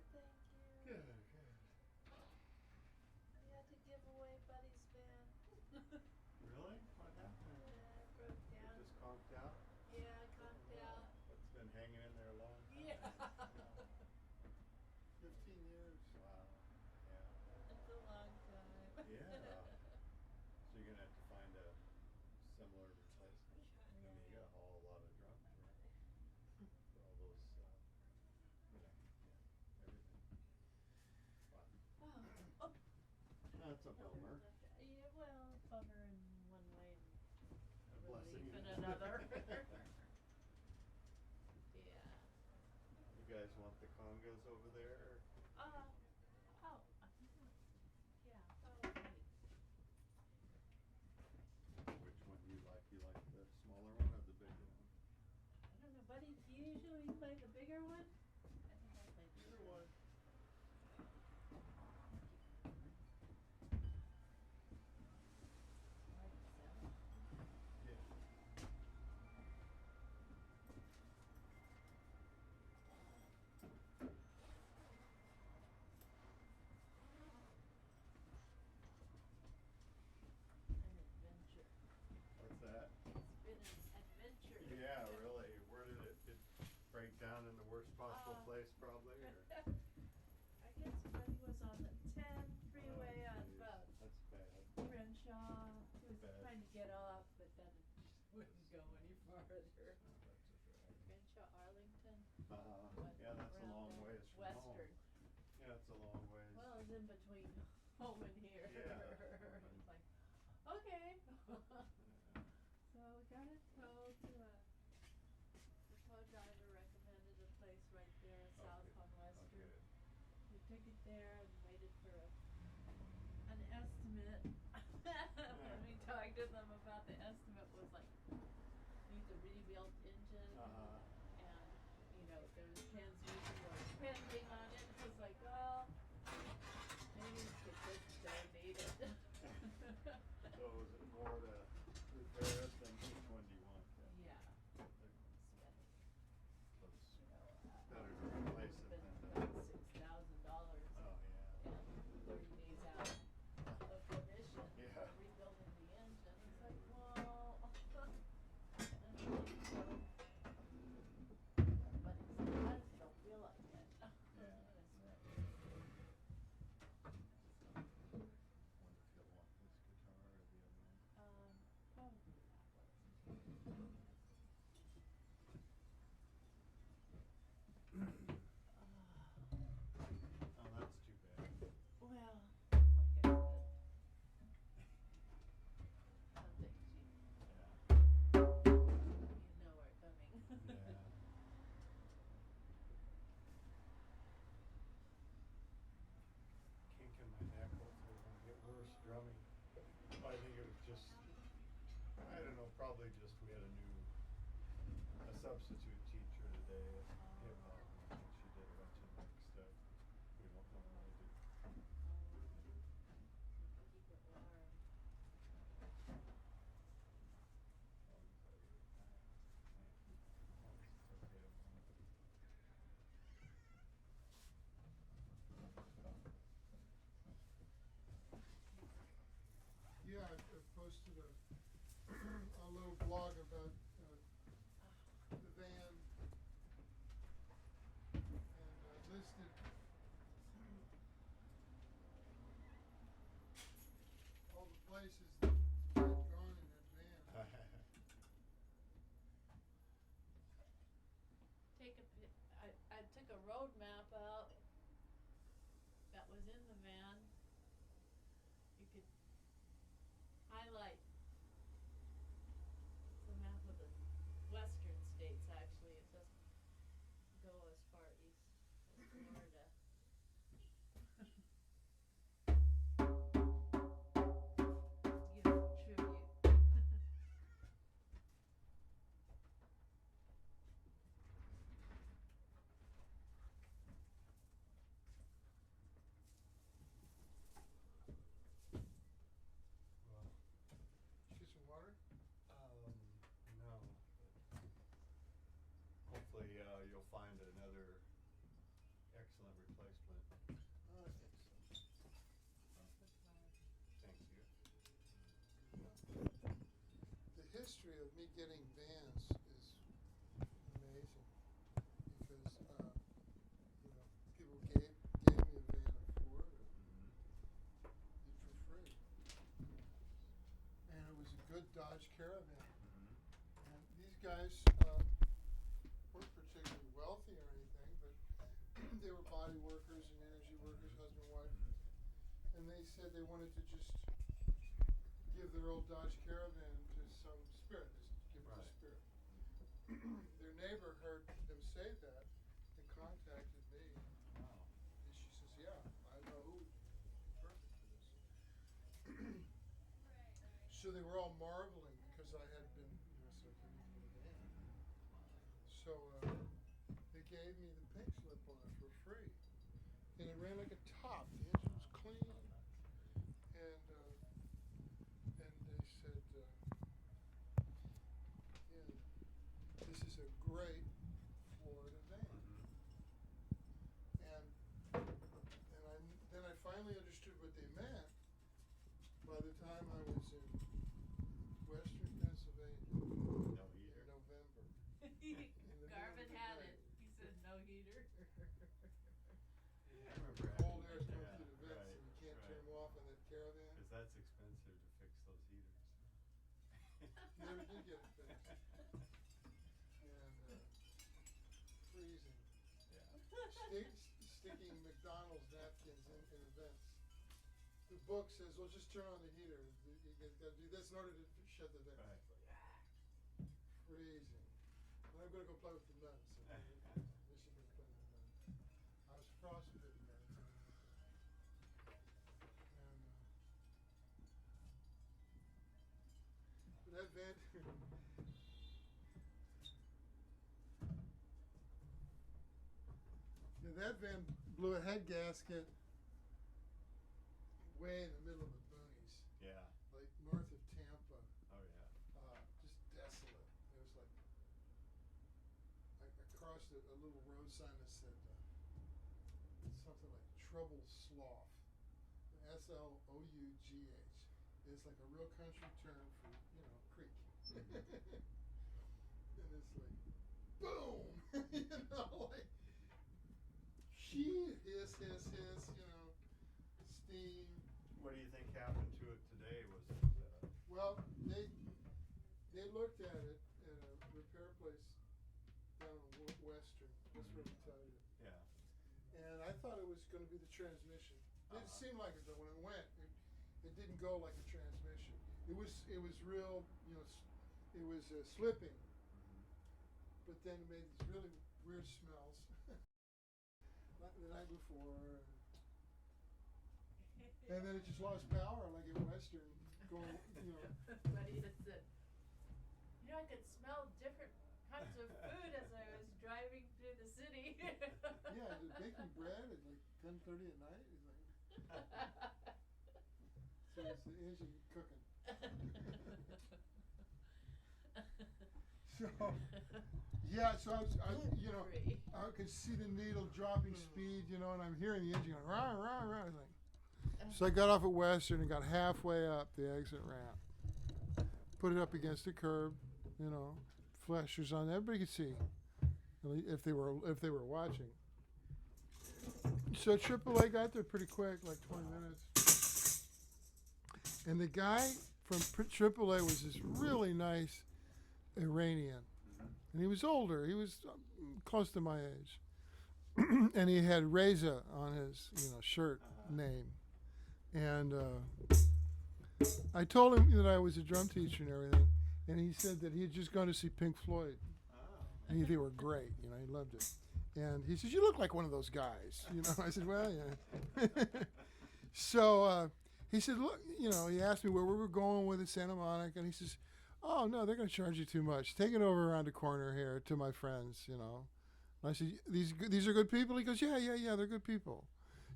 Good, thank you. Good, good. We had to give away Buddy's van. Really? What happened? Yeah, it broke It down. just conked out? Yeah, it conked out. It's been hanging in there a long time. Yeah. 15 years. Wow. Yeah. It's a long time. Yeah. So you're gonna have to find a similar replacement. I mean, you gotta haul a lot of junk for all those, everything. Wow. Oh. That's a bummer. Yeah, well, bummer in one way and A blessing relief in in another. Yeah. You guys want the congas over there? Oh, yeah, probably. Which one do you like? You like the smaller one or the bigger one? I don't know, Buddy, do you usually play the bigger one? I think I play the bigger one. Yeah. An adventure. What's that? It's been an adventure. Yeah, really. Where did it break down in the worst possible place probably, or? I guess Buddy was on the 10 freeway Oh, on geez, about that's bad. Crenshaw. He was Bad. trying to get off, but then it just wouldn't go any farther. Oh, that's a drag. Crenshaw, Arlington. Yeah, that's a Around long there. ways from home. Western. Yeah, it's a long ways. Well, it's in between home and here. Yeah. It's like, okay. Yeah. So we got it towed to the tow driver recommended a place right there in South Okay. on Western. Okay. We took it there and waited for an estimate. When we talked to them about the estimate was like, needs a rebuilt engine. And, you know, there was transmission was pending on it. It was like, well, maybe we could just donate it. So is it more to repair it than which one do you want? Yeah. Close. You know, Better to replace it been than to. about $6,000. Oh, yeah. And 30 days out of commission Yeah. for rebuilding the engine. It's like, well, but it's like, I just don't feel like it. Yeah. Wonder if you'll want this guitar or the other one. Probably that one. Oh, that's too bad. Well, like I said, some things you know are coming. Yeah. Kink in my neck, hopefully it won't get worse drumming. I think it was just, I don't know, probably just we had a substitute teacher today at hip hop, and I think she did a bunch of neck stuff we don't normally do. Keep it warm. Yeah, I posted a little blog about the van getting vans is amazing because people gave me a van in Florida for free, and it was a good Dodge Caravan. And these guys weren't particularly wealthy or anything, but they were body workers and energy workers, husband and wife, and they said they wanted to just give their old Dodge Caravan to some spirit, just give it to spirit. Their neighbor heard them say that and contacted me. Wow. And she says, yeah, I know who would be perfect for this. So they were all marveling because I had been, so I gave me the van. So they gave me the pink slip on it for free. And it ran like a top. The engine was clean. And they said, this is a great Florida van. And then I finally understood what they meant by the time I was in Western Pennsylvania No in heater. November. Garvin had it. He said no heater. I remember Cold having air's that. coming through the vents and you can't turn them off on that Caravan. Because that's expensive to fix those heaters. Never did get it fixed. And freezing. Yeah. Sticking McDonald's napkins in the vents. The book says, well, just turn on the heater. You gotta do this in order to shut the vents. Right. Freezing. And I'm gonna go play with the nuns. So they should be playing with the nuns. I was frostbitten that time. And but that van that van blew a head gasket way in the middle of the boonies, Yeah. like north of Tampa. Oh yeah. Just desolate. It was like I crossed a little road sign that said something like Trouble Slough, SLOUGH. It's like a real country term for creek. And it's like boom, like heat, hiss, steam. What do you think happened to it today? Was it? Well, they looked at it at a repair place down in Western. That's what they tell you. Yeah. And I thought it was going to be the transmission. It didn't seem like it though. When it went, it didn't go like a transmission. It was real. It was slipping. But then it made these really weird smells. The night before. And then it just lost power like in Western. Going, But he had said, I could smell different kinds of food as I was driving through the city. Yeah, the baking bread at like 10:30 at night. It's like, so it's the engine cooking. So I was, I could see the needle dropping speed, and I'm hearing the engine going rah rah rah. So I got off at Western and got halfway up the exit ramp, put it up against the curb, flashers on. Everybody could see if they were watching. So AAA got there pretty quick, like 20 minutes. And the guy from AAA was this really nice Iranian. And he was older. He was close to my age. And he had Reza on his, shirt name. And I told him that I was a drum teacher and everything. And he said that he had just gone to see Pink Floyd. And they were great. He loved it. And he says, "You look like one of those guys." I said, "Well, yeah." So he said, "Look," he asked me where we were going with it, Santa Monica. And he says, "Oh, no, they're going to charge you too much. Take it over around the corner here to my friends, And I said, these are good people?" He goes, yeah, they're good people.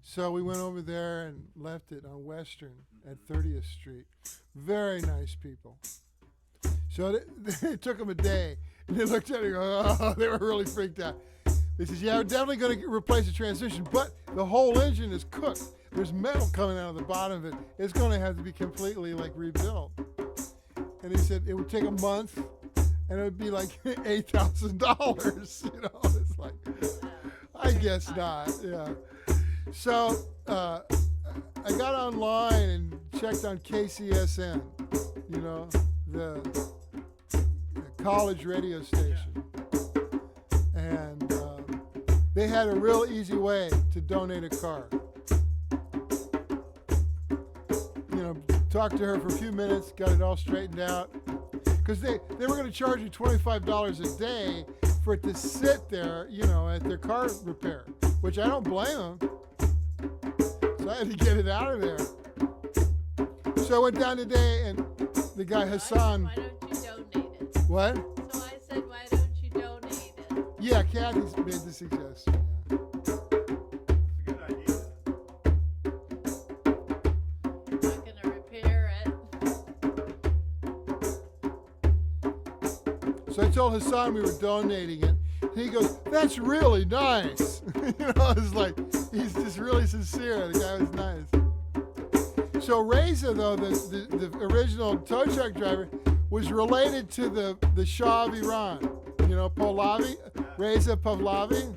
So we went over there and left it on Western at 30th Street. Very nice people. So it took them a day. And they looked at it and go, they were really freaked out. They said, yeah, we're definitely going to replace the transmission, but the whole engine is cooked. There's metal coming out of the bottom of it. It's going to have to be completely rebuilt. And he said it would take a month, and it would be like $8,000. You know, it's like, I guess not. Yeah. So I got online and checked on KCSN, you know, the college radio station, and they had a real easy way to donate a car. You know, talked to her for a few minutes, got it all straightened out, because they were going to charge you $25 a day for it to sit there, you know, at their car repair, which I don't blame them. So I had to get it out of there. So I went down today, and the guy Hassan. Why don't you donate it? What? So I said, why don't you donate it? Yeah, Kathy's made the suggestion. It's a good idea. I'm not gonna repair it. So I told Hassan we were donating it. And he goes, "That's really nice." You know, it's like, he's just really sincere. The guy was nice. So Reza, though, the original tow truck driver, was related to the Shah of Iran. You know, Pahlavi, Reza Pahlavi.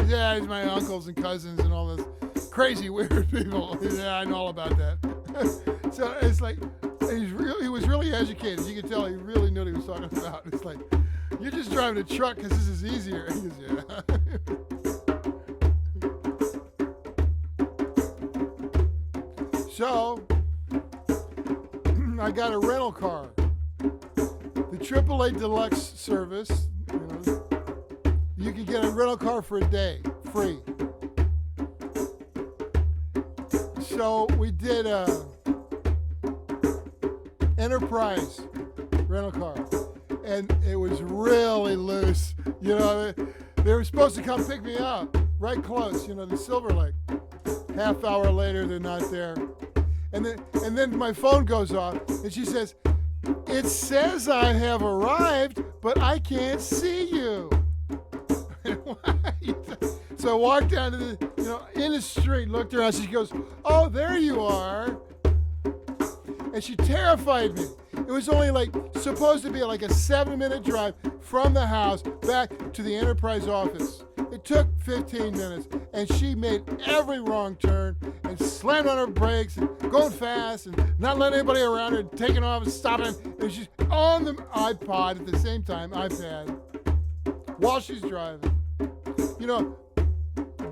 Yeah, he's my uncles and cousins and all this crazy weird people. Yeah, I know all about that. So it's like, he was really educated. You could tell he really knew what he was talking about. It's like, you're just driving a truck because this is easier. He goes, yeah. So I got a rental car. The AAA Deluxe service, you know, you can get a rental car for a day, free. So we did a Enterprise rental car, and it was really loose. You know, they were supposed to come pick me up right close, you know, the Silver Lake. Half hour later, they're not there. And then my phone goes off, and she says, "It says I have arrived, but I can't see you." So I walked down to the, you know, in the street, looked around. She goes, "Oh, there you are." And she terrified me. It was only like supposed to be like a 7-minute drive from the house back to the Enterprise office. It took 15 minutes, and she made every wrong turn and slammed on her brakes and going fast and not letting anybody around her, taking off and stopping. And she's on the iPod at the same time, iPad, while she's driving. You know,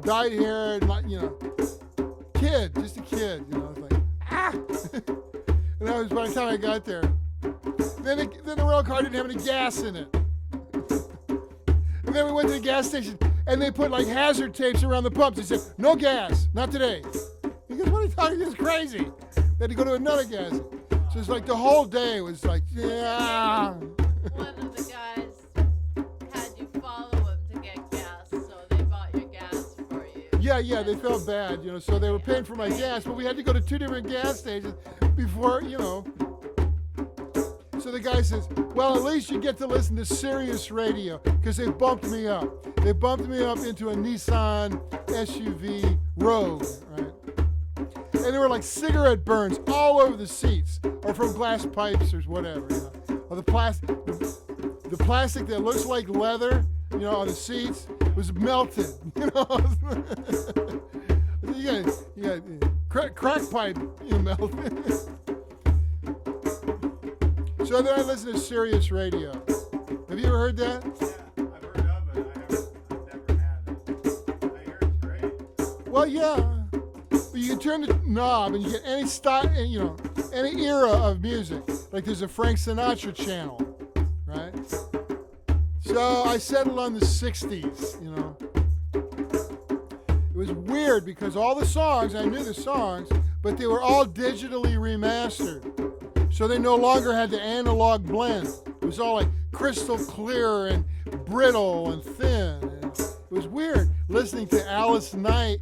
dyed hair, you know, kid, just a kid. You know, it's like, ah! And that was by the time I got there. Then the rental car didn't have any gas in it. And then we went to the gas station, and they put like hazard tapes around the pumps. They said, "No gas, not today." He goes, "What are you talking? This is crazy." They had to go to another gas. So it's like the whole day was like, yeah. One of the guys had you follow him to get gas, so they bought your gas for you. Yeah, they felt bad, you know, so they were paying for my gas, but we had to go to 2 different gas stations before, you know. So the guy says, "Well, at least you get to listen to Sirius Radio," because they bumped me up. They bumped me up into a Nissan SUV Rogue, right? And there were like cigarette burns all over the seats, or from glass pipes or whatever, you know. Or the plastic that looks like leather, you know, on the seats was melted, you know. you got crack pipe, you know, melted. So then I listened to Sirius Radio. Have you ever heard that? Yeah, I've heard of it. I've never had it. I hear it's great. Well, yeah. But you can turn the knob and you get any style, you know, any era of music. Like there's a Frank Sinatra channel, right? So I settled on the 60s, you know. It was weird because all the songs, I knew the songs, but they were all digitally remastered. So they no longer had the analog blend. It was all like crystal clear and brittle and thin. And it was weird listening to Alice Knight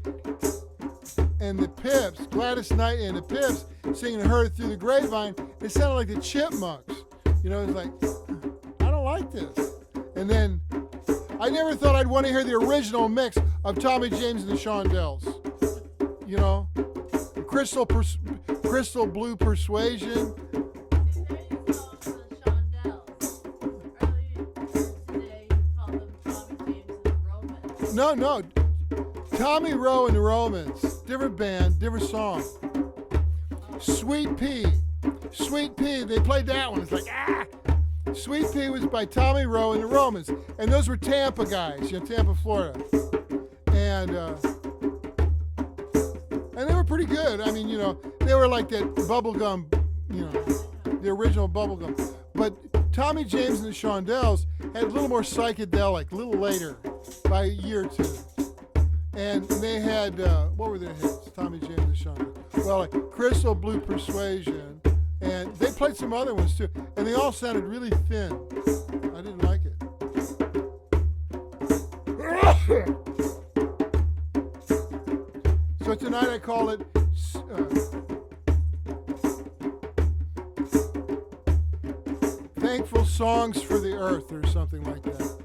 and the Pips, Gladys Knight and the Pips, singing "Heard Through the Grapevine." It sounded like the Chipmunks. You know, it was like, I don't like this. And then I never thought I'd want to hear the original mix of Tommy James and the Shondells. You know, Crystal Blue Persuasion. No. Tommy Rowe and the Romans. Different band, different song. Sweet Pea. Sweet Pea. They played that one. It's like, ah! Sweet Pea was by Tommy Rowe and the Romans. And those were Tampa guys, Tampa, Florida. And they were pretty good. I mean, they were like that bubblegum, the original bubblegum. But Tommy James and the Shondells had a little more psychedelic, a little later, by a year or two. And they had, what were their hits? Tommy James and the Shondells. Well, like Crystal Blue Persuasion. And they played some other ones too. And they all sounded really thin. I didn't like it. So tonight I call it Thankful Songs for the Earth or something like that.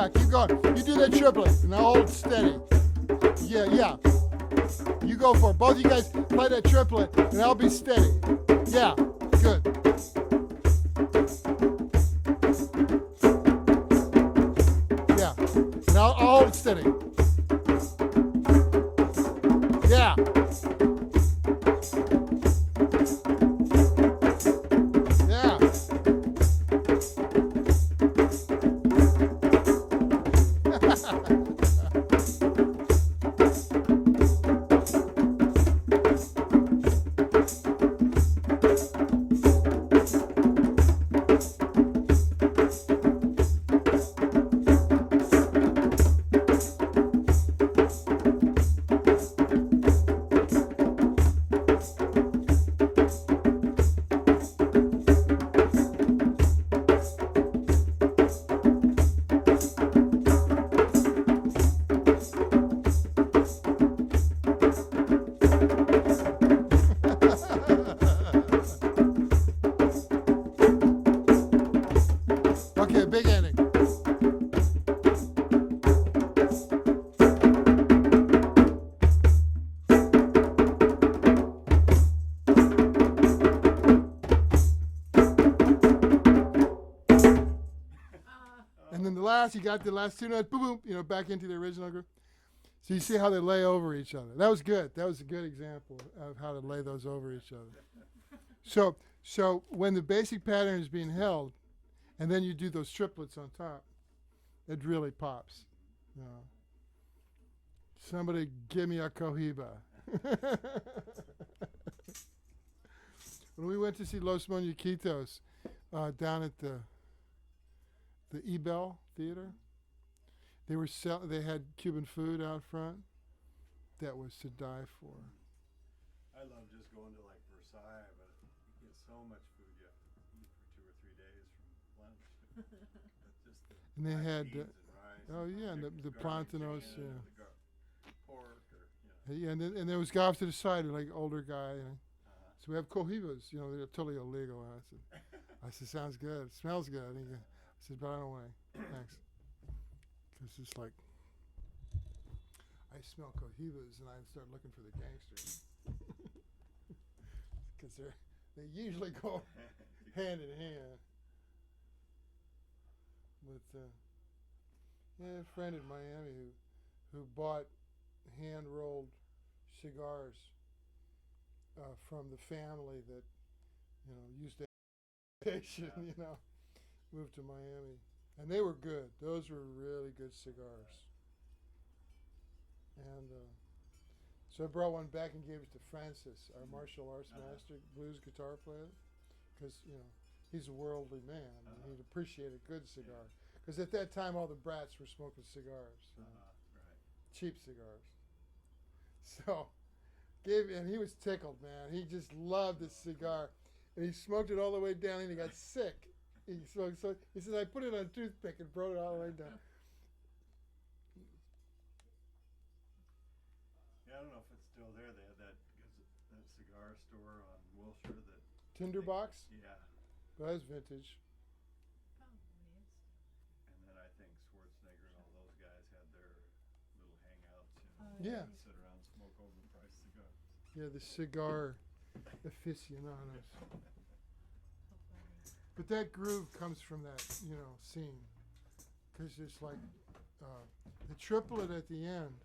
Yeah, keep going. You do that triplet. Now hold steady. Yeah. You go for it. Both of you guys play that triplet, and I'll be steady. Yeah, good. Yeah, and I'll hold it steady. Yeah. Yeah. Okay, big ending. And then the last, you got the last two notes, boom, boom, back into the original group. So you see how they lay over each other. That was good. That was a good example of how to lay those over each other. So when the basic pattern is being held, and then you do those triplets on top, it really pops. Somebody give me a Cohiba. When we went to see Los Muñequitos down at the Ebell Theater, they had Cuban food out front. That was to die for. I love just going to like Versailles, but you get so much food you have to eat for 2 or 3 days from lunch. Just And they had, beans and rice oh yeah, and the garlic plantanos, chicken, yeah. the pork, or Yeah, and there was guy off to the side, like older guy. So we have Cohibas, they're totally illegal. I said, sounds good, it smells good. And I said, but I don't want any, thanks. Because it's like, I smell Cohibas and I start looking for the gangsters. Because they usually go hand in hand. But a friend in Miami who bought hand-rolled cigars from the family that used to moved to Miami, and they were good. Those were really good cigars. And so I brought one back and gave it to Francis, our martial arts master, blues guitar player, because he's a worldly man and he'd appreciate a good cigar. Because at that time all the brats were smoking cigars, cheap cigars. So and he was tickled, man. He just loved this cigar, and he smoked it all the way down, and he got sick. He smoked, so he said, I put it on a toothpick and brought it all the way down. Yeah, I don't know if it's still there. They had that cigar store on Wilshire that Tinderbox? Yeah. That was vintage. And then I think Schwarzenegger and all those guys had their little hangouts, Yeah. Sit around and smoke overpriced cigars. Yeah, the cigar aficionados. But that groove comes from that, scene. Because it's like the triplet at the end.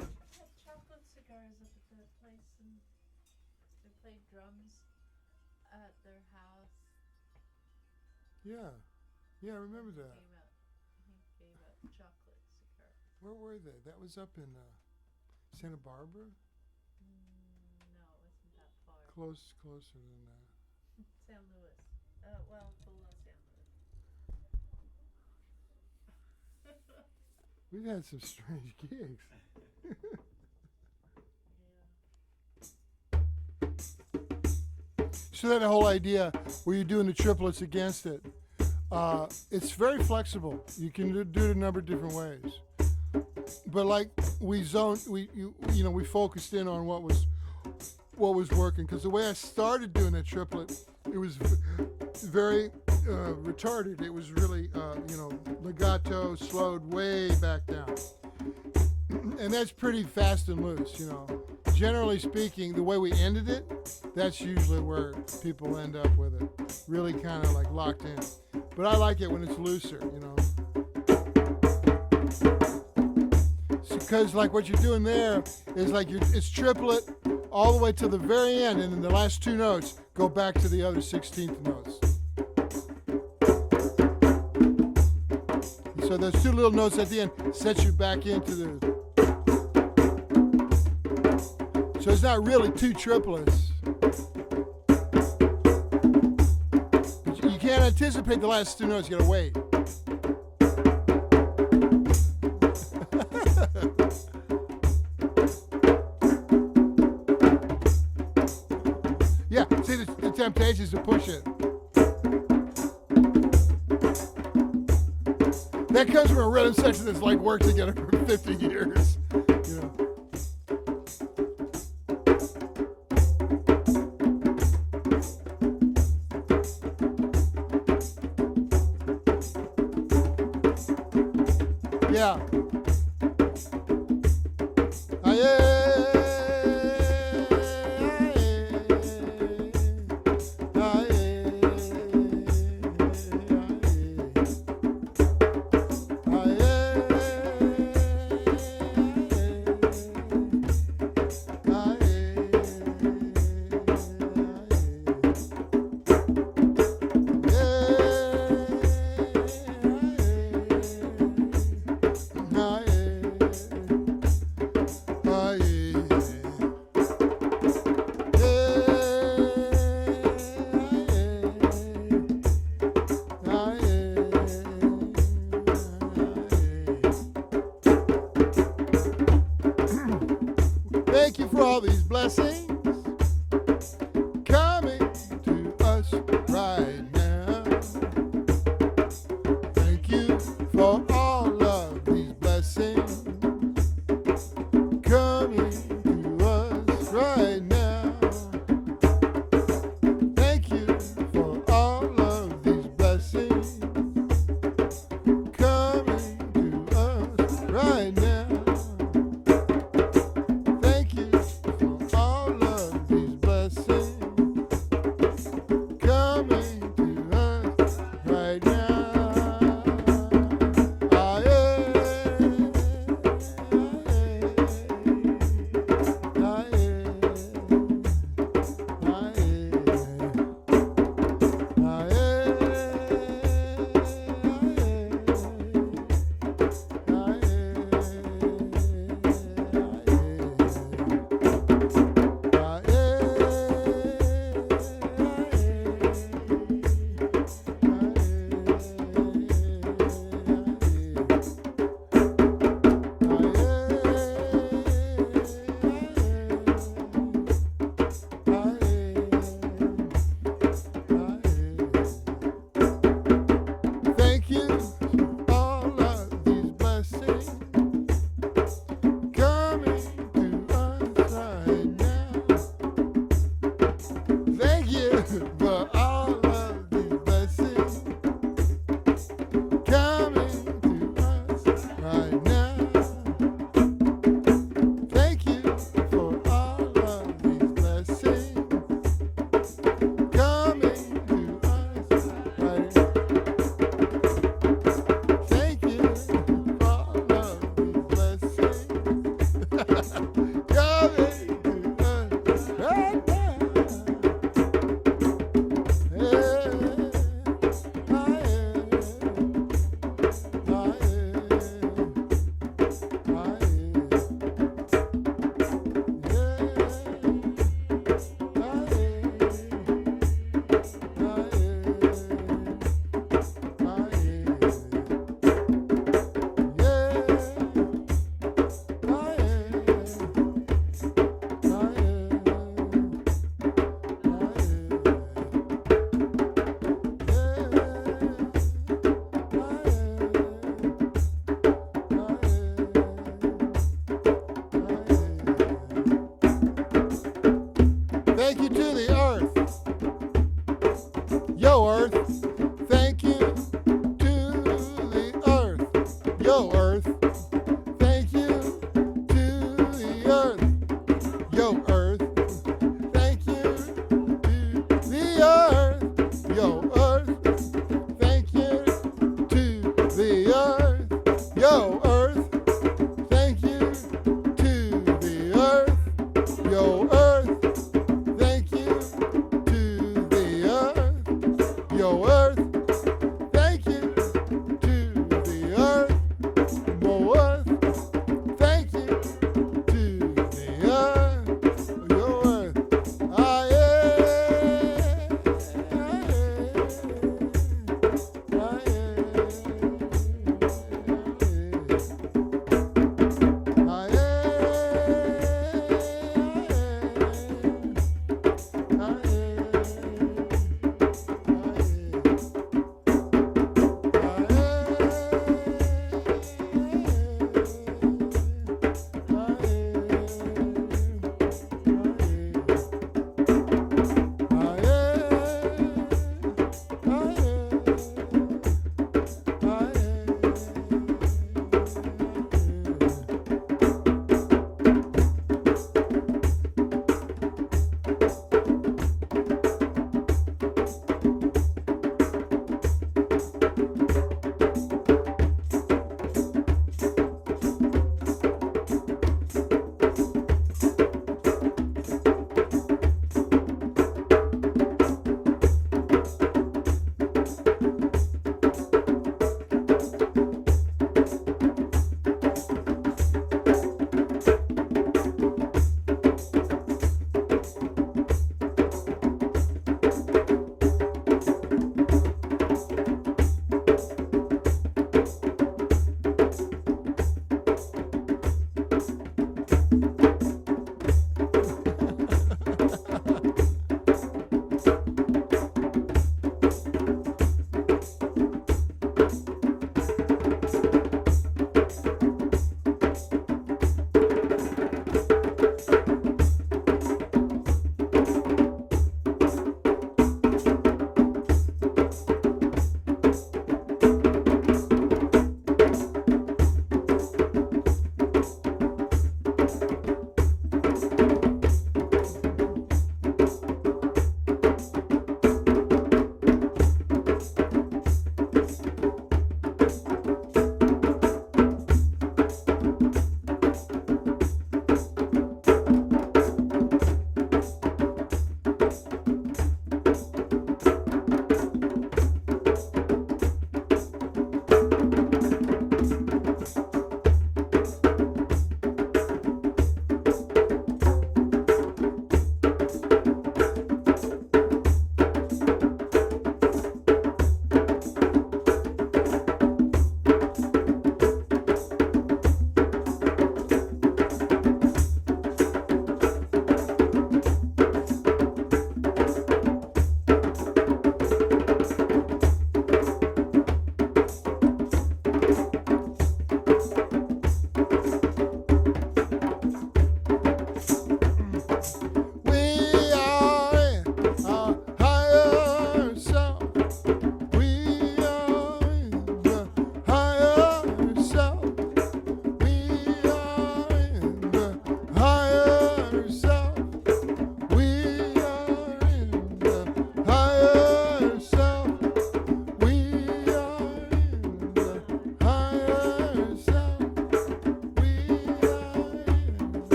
I had chocolate cigars up at that place, and they played drums at their house. Yeah, I remember that. He gave a chocolate cigar. Where were they? That was up in Santa Barbara? No, it wasn't that far. Closer than that. San Luis. Well, below San Luis. We've had some strange gigs. So that whole idea where you're doing the triplets against it, it's very flexible. You can do it a number of different ways. But like we focused in on what was working, because the way I started doing that triplet, it was very retarded. It was really, legato, slowed way back down. And that's pretty fast and loose, Generally speaking, the way we ended it, that's usually where people end up with it. Really kind of like locked in. But I like it when it's looser, Because like what you're doing there is like it's triplet all the way to the very end, and then the last two notes go back to the other 16th notes. So those two little notes at the end set you back into the... So it's not really two triplets. But you can't anticipate the last two notes, you gotta wait. Yeah, see the temptation is to push it. That comes from a rhythm section that's like worked together for 50 years. Yeah. Thank you for all these blessings coming to us right now. Thank you for all of these blessings coming to us right now. Thank you for all of these blessings coming to us right now. Thank you to the earth. Yo, earth. Yo, Earth. Thank you to the Earth. Yo, Earth. Thank you to the Earth. Yo, Earth. Thank you to the Earth. Yo, Earth. Thank you to the Earth. Yo, Earth. Thank you to the Earth. Yo, Earth. Thank you to the Earth. Mo Earth. Thank you to the Earth. Yo, Earth. Ah, yeah. Ah, yeah.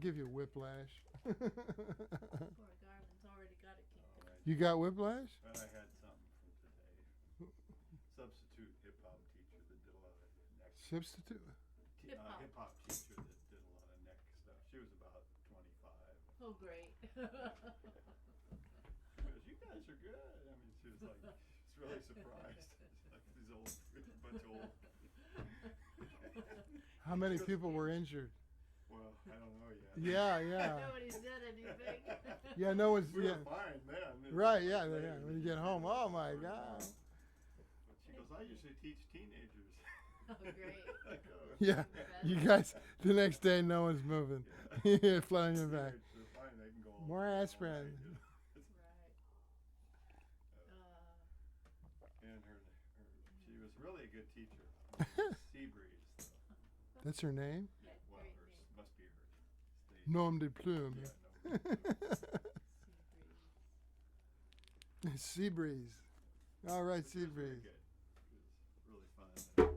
give you whiplash. Poor Garvin's already got it kicked in. You got whiplash? But I had something from today. Substitute hip hop teacher that did a lot of neck. Substitute. Hip-hop. Hip hop teacher that did a lot of neck stuff. She was about 25. Oh, great. She goes, "You guys are good." I mean, she was like, she's really surprised. Like these old, a bunch of old. How many people were injured? Well, I don't know yet. Yeah. Nobody said anything. Yeah, no one's. We Yeah. were fine then. Right, yeah. When you get home, oh my God. But she goes, "I usually teach teenagers." Oh, great. I go, Yeah, you guys, the next day, no one's moving. You're flat on your back. "They're fine, they can go all More day, all aspirin. night." Right. And she was really a good teacher. Seabreeze. Though. That's her name? Yeah, well, Great hers name. must be hers. Nom de plume. Yeah, no. Sea breeze. All right, sea It was very breeze. good. It was really fun.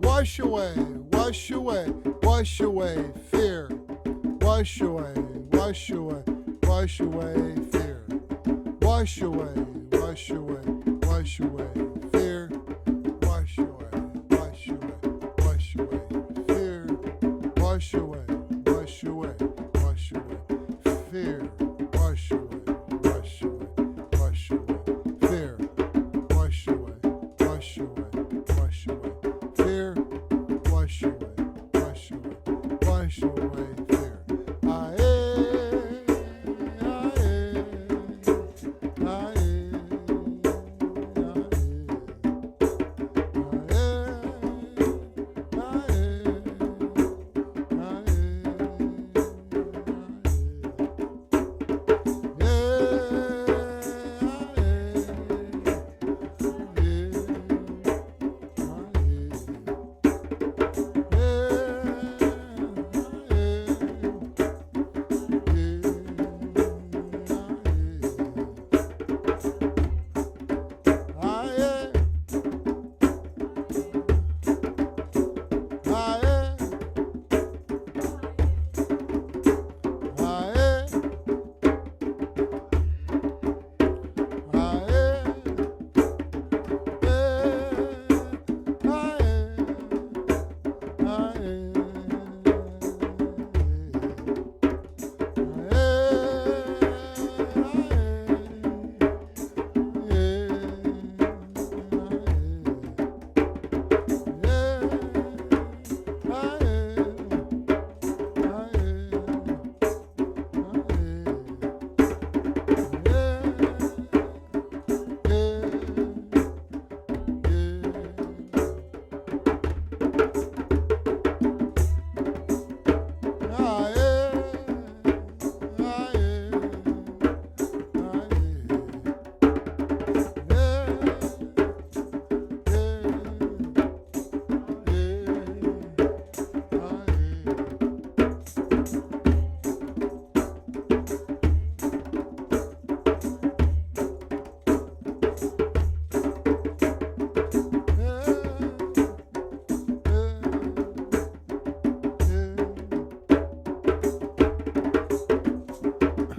Wash away, wash away, wash away fear. Wash away, wash away, wash away fear. Wash away, wash away, wash away fear. Wash away, wash away, wash away fear. Wash away, wash away, wash away fear. Wash away, wash away, wash away fear. Wash away, wash away, wash away fear. Wash away, wash away, wash away fear. Aye, aye, aye,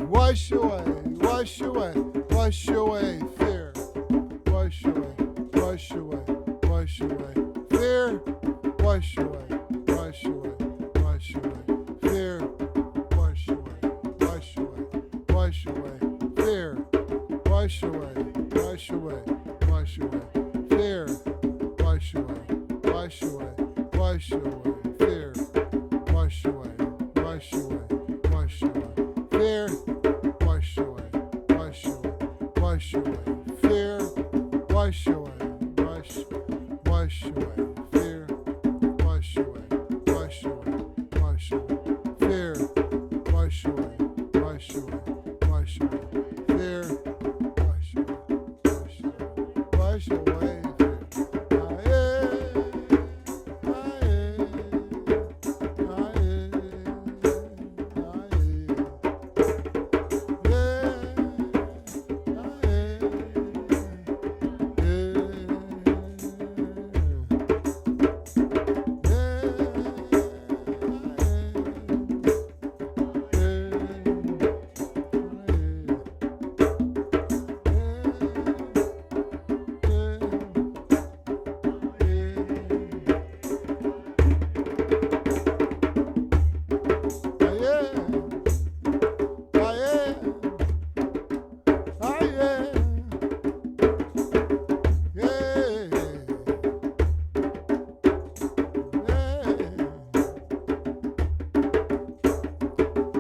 Wash away, wash away, wash away fear. Wash away, wash away, wash away fear. Wash away, wash away, wash away. Fear, wash away, wash away, wash away. Fear, wash away, wash away, wash away. Fear, wash away, wash away, wash away. Fear, wash away, wash away. Fear, wash away, wash away, wash away. Fear, wash away, wash away, wash away. Fear, wash away, wash away, wash away.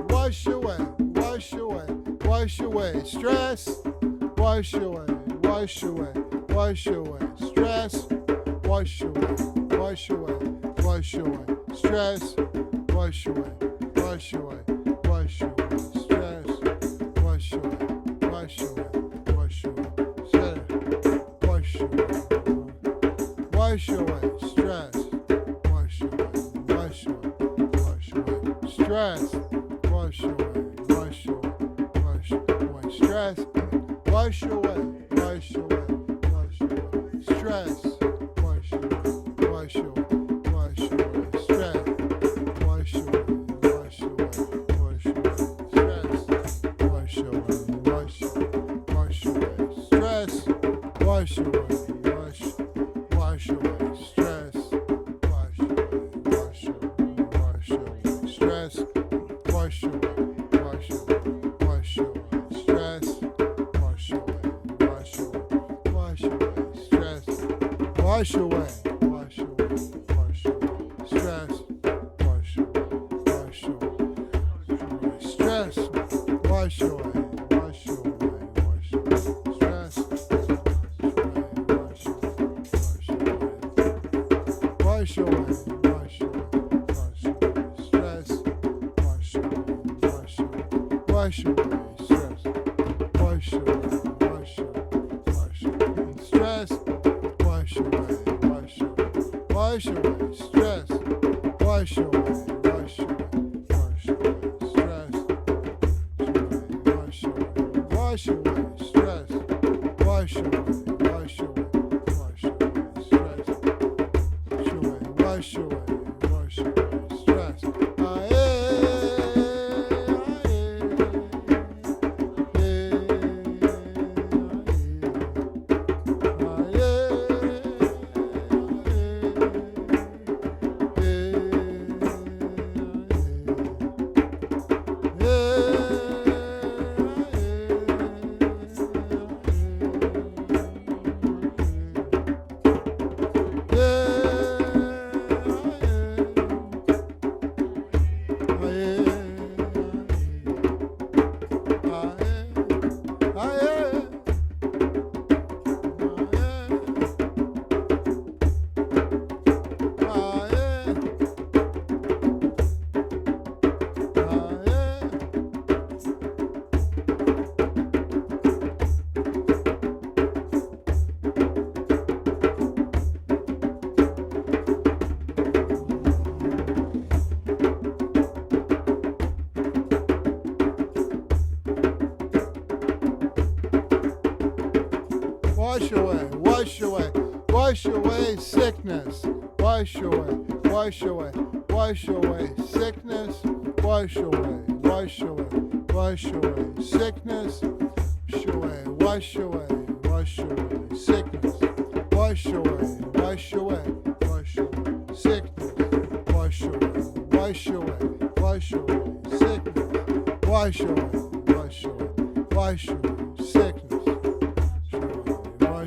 Wash away, wash away, wash away, stress. Wash away, wash away, wash away, stress. Wash away, wash away, wash away, stress. Wash away, wash away, wash away, stress. Wash away, wash away, wash away, stress. Wash away, wash away, stress. Wash away, wash away, wash away, stress. Wash away, wash away, wash away, stress. Wash away, wash away, wash away, stress. Wash away, wash away, wash away, stress. Wash away, wash away, wash away, stress. Wash away, wash away, stress. Wash away, wash away, stress. Wash away, wash away, wash away, stress. Wash away, wash away, wash away, stress. Wash away, wash away, wash away, stress. Wash away, wash away, wash away, stress. Wash away, wash away, stress. Wash away, wash away, wash away, stress. Wash away, wash away, wash away, stress. Wash away, wash away, wash away, stress. Wash away, wash away, wash away, stress. Wash away, wash away, wash away, stress. Wash away, wash away, wash away, stress. Wash away, wash away, stress. Wash away, wash away, wash away, stress. Wash away, wash away, stress. Wash away, wash away, wash away sickness. Wash away, wash away, wash away sickness. Wash away, wash away, wash away sickness. Wash away, wash away, wash away sickness. Wash away, wash away, wash away sickness. Wash away, wash away, wash away sickness. Wash away, wash away, wash away sickness.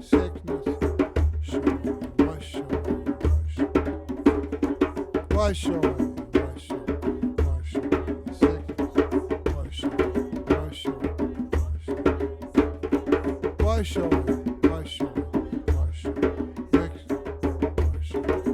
sickness, wash away, wash away, wash away, wash away, sickness, wash away, wash away, wash away, wash away, wash away, wash away, wash away.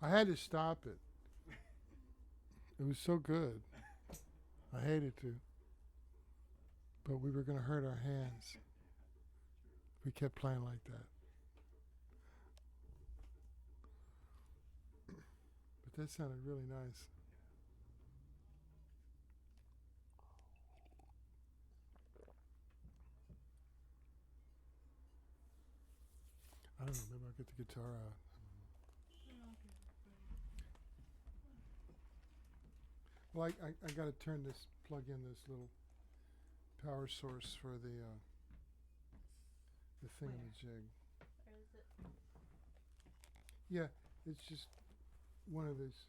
I had to stop it. It was so good. I hated to. But we were going to hurt our hands. We kept playing like that. But that sounded really nice. I don't know, maybe I'll get the guitar out. Well, I got to plug in this little power source for the thingamajig. Where is it? Yeah, it's just one of these.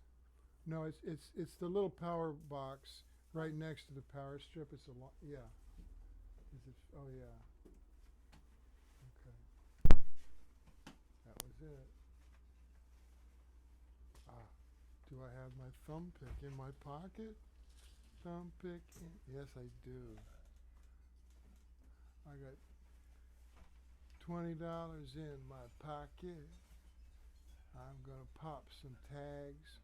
No, it's the little power box right next to the power strip. It's a lot. Yeah. Is it? Oh yeah. Okay. That was it. Do I have my thumb pick in my pocket? Thumb pick in? Yes, I do. I got $20 in my pocket. I'm gonna pop some tags.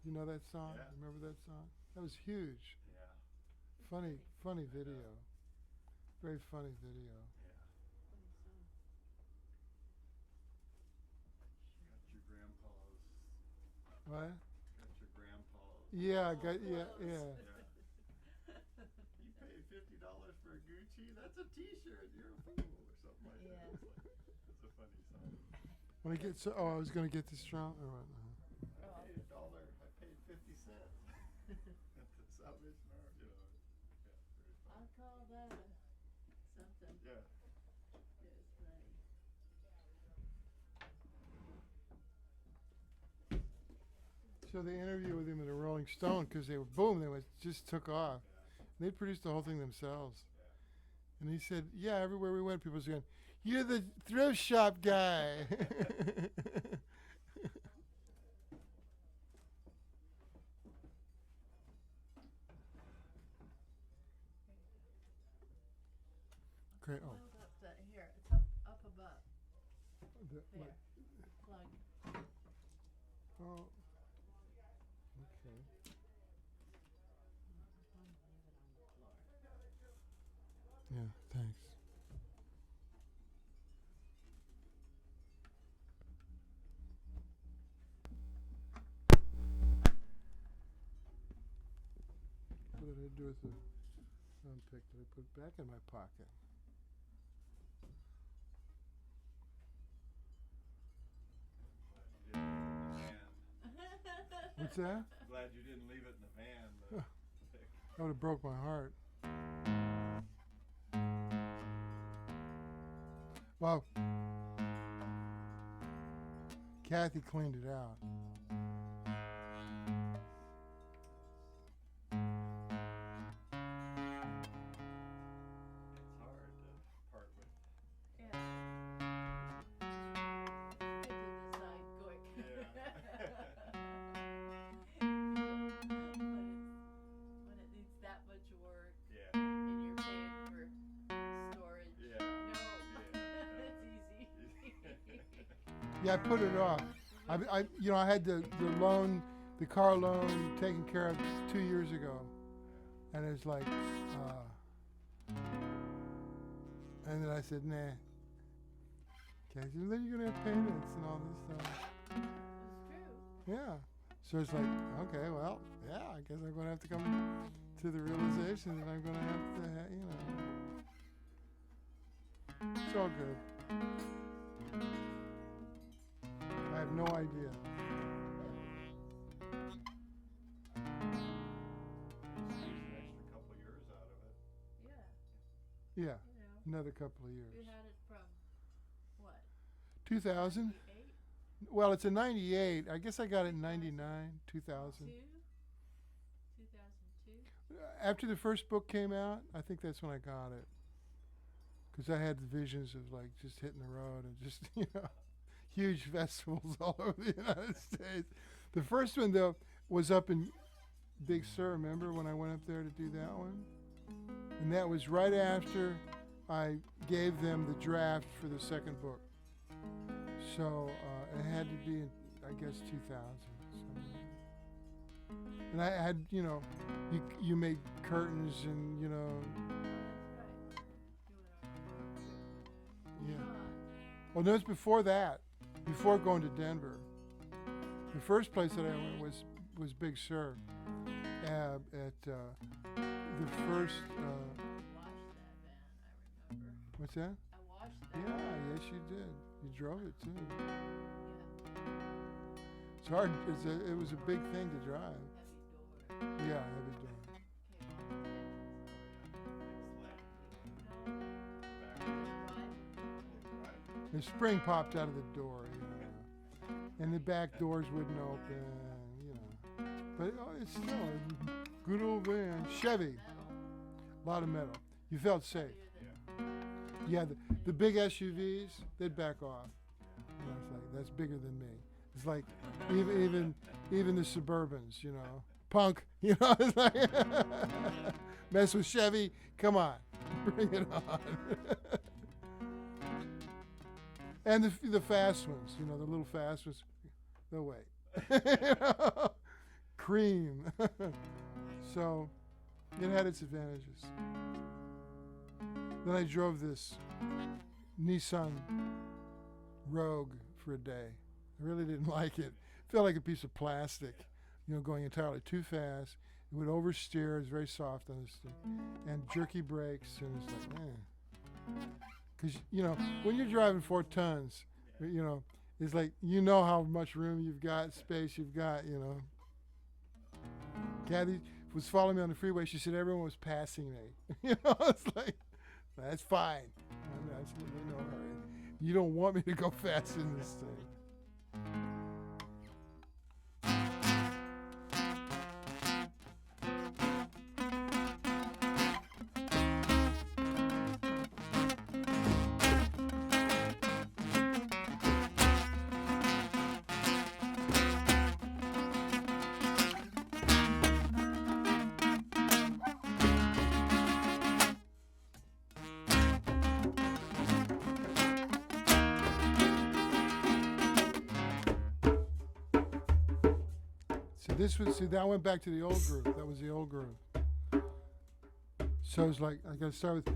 You know that song? Yeah. Remember that song? That was huge. Yeah. Funny video. Very funny video. Got your grandpa's. What? Got your grandpa's. Yeah, I got yeah. Yeah. You paid $50 for a Gucci? That's a T-shirt. You're a fool, or something like that. Yeah. It's a funny song. When I get I was gonna get this drum. Oh, right, I paid $1. I paid 50 cents. At the Salvation Army, you know. Yeah, very funny. I'll call that something. Yeah. It was funny. So the interview with him in the Rolling Stone, because they just took off. And they produced the whole thing themselves. And he said, yeah, everywhere we went, people were saying, you're the thrift shop guy. Great. Oh. Hold up that here. It's up above. The- There. like- Plug. oh. Okay. Yeah, thanks. What did I do with the pick that I put back in my pocket? What's that? Glad you didn't leave it in the van. That would have broke my heart. Well, Kathy cleaned it out. It's hard to part with. Yeah. Get to decide quick. When it needs that much work Yeah. and you're paying for storage. Yeah. No. Yeah. It's easy. Yeah, I put it off. I had the car loan taken care of 2 years ago, and it's like, and then I said, nah. Okay, so then you're gonna have payments and all this stuff. It's true. Yeah. So it's like, okay, well, yeah, I guess I'm gonna have to come to the realization that I'm gonna have to, it's all good. I have no idea. Just use an extra couple years out of it. Yeah. Yeah, You know. another couple of years. You had it from what? 2000. 98? Well, it's a 98. I guess I got it in 99, 2000. 2002? After the first book came out, I think that's when I got it. Because I had the visions of like just hitting the road and just, huge festivals all over the United States. The first one, though, was up in Big Sur. Remember when I went up there to do that one? And that was right after I gave them the draft for the second book. So it had to be I guess 2000. Something. And I had, you made curtains and, Oh, that's right. yeah. Well, no, it's before that. Before going to Denver. The first place that I went was Big Sur. At the first. I washed that van, I remember. What's that? I washed that. Yeah, yes, you did. You drove it too. Yeah. It's hard. It was a big thing to drive. Heavy door. Yeah, heavy door. The spring popped out of the door, and the back doors wouldn't open, But it's still a good old van, Chevy. A lot of metal. You felt safe. Yeah, the big SUVs, they'd back off. It's like, that's bigger than me. It's like even the Suburbans, punk, it's like mess with Chevy. Come on, bring it on. And the fast ones, the little fast ones, no way. Cream. So it had its advantages. Then I drove this Nissan Rogue for a day. I really didn't like it. It felt like a piece of plastic, going entirely too fast. It would oversteer. It was very soft on the stick. And jerky brakes. And it's like, Because, when you're driving 4 tons, it's like, how much room you've got, space you've got, Kathy was following me on the freeway. She said everyone was passing me. It's like, that's fine. I'm absolutely no hurry. You don't want me to go fast in this thing. That went back to the old groove. That was the old groove. So it's like, I gotta start with,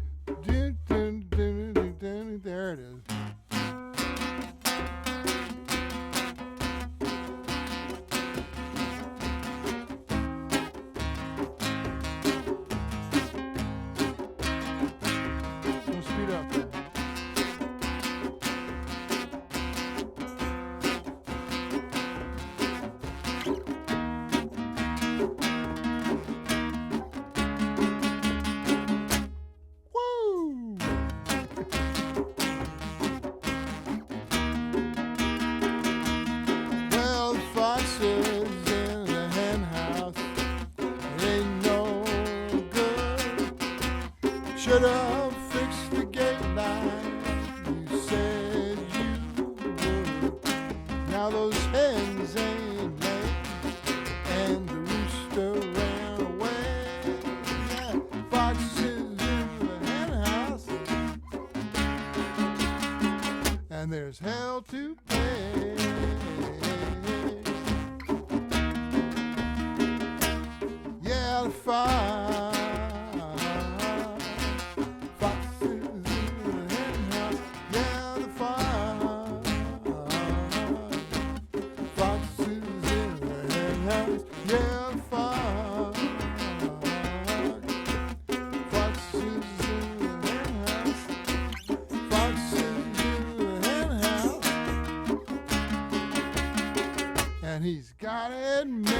there it is. Don't speed up. Should have fixed the gate line. You said you would. Now those hens ain't laid, and the rooster ran away. Yeah, foxes in the hen house, and there's hell to pay. Yeah, the fire. And he's got it made.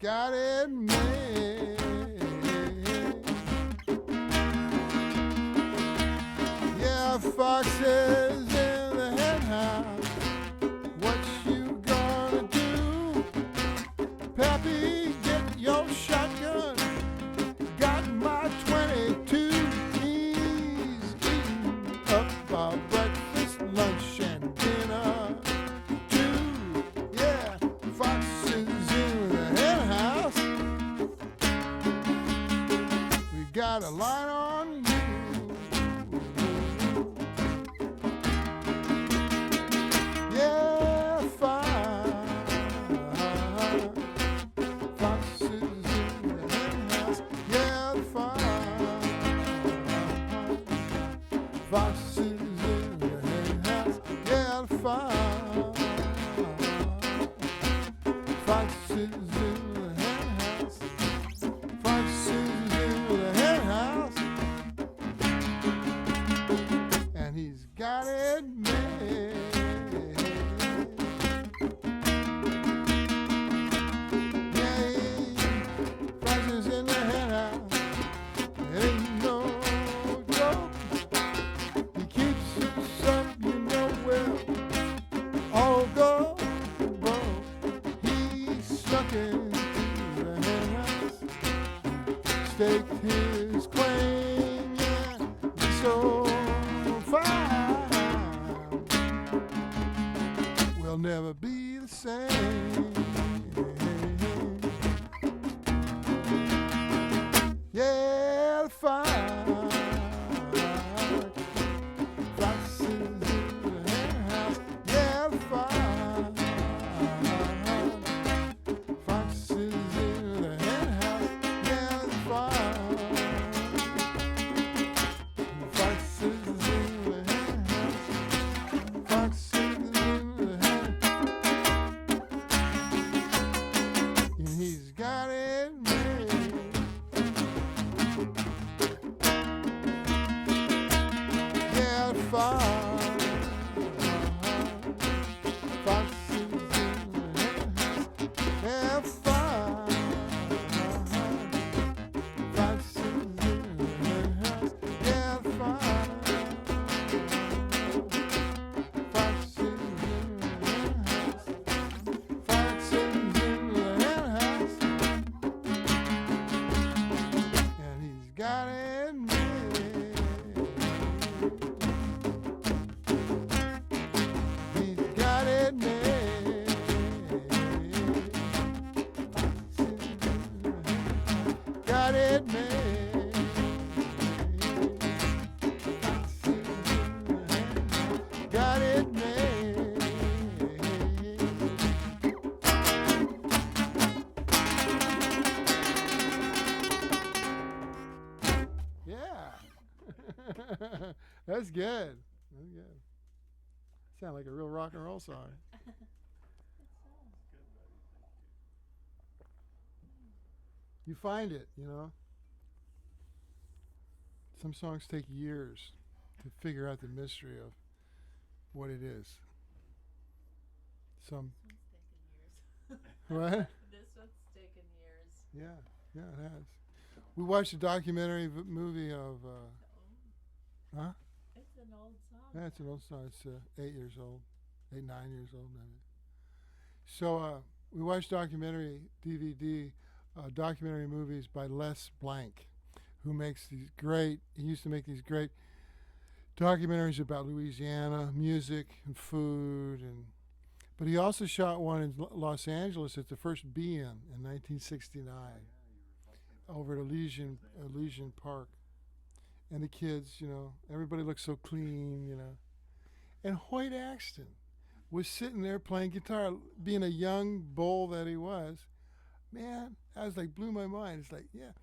got it made. Yeah, foxes in the hen house. What you gonna do? Pappy, get your shotgun. Got my 22. He's eating up our breakfast, lunch, and dinner too. Yeah, foxes in the hen house. We got a line on you. Yeah, foxes in the hen house. Yeah, foxes in the hen house. Yeah, foxes in the hen house. Foxes in the hen house. And he's got it made. Yeah, foxes in the hen house. It ain't no joke. He keeps us up, you know well. All go broke. He's stuck in the hen house. Staked his claim, yeah. He's so fine. We'll never be the same. Yeah, the fire. Foxes in the hen house. Yeah, the fire. Foxes in the hen house. Yeah, the fire. Foxes in the hen house. Foxes in the hen. And he's got it made. Yeah, the fire. Foxes in the hen house. Yeah, the fire. Foxes in the hen house. Yeah, the fire. Foxes in the hen house. Foxes in the hen house. And he's got it made. He's got it made. Got it made. Got it made. Yeah. That's good. That's good. Sound like a real rock and roll song. You find it, you know. Some songs take years to figure out the mystery of what it is. Some This one's taken years. what? This one's taken years. Yeah, it has. We watched a documentary movie of huh? It's an old song. Yeah, it's an old song. It's 8 years old, 9 years old. Maybe. So we watched documentary DVD, documentary movies by Les Blank, who makes these great. He used to make these great documentaries about Louisiana music and food, but he also shot one in Los Angeles at the first Be-In 1969, over at Elysian Park. And the kids, you know, everybody looked so clean, you know. And Hoyt Axton was sitting there playing guitar, being a young bull that he was. Man, I was like, blew my mind. It's like, yeah,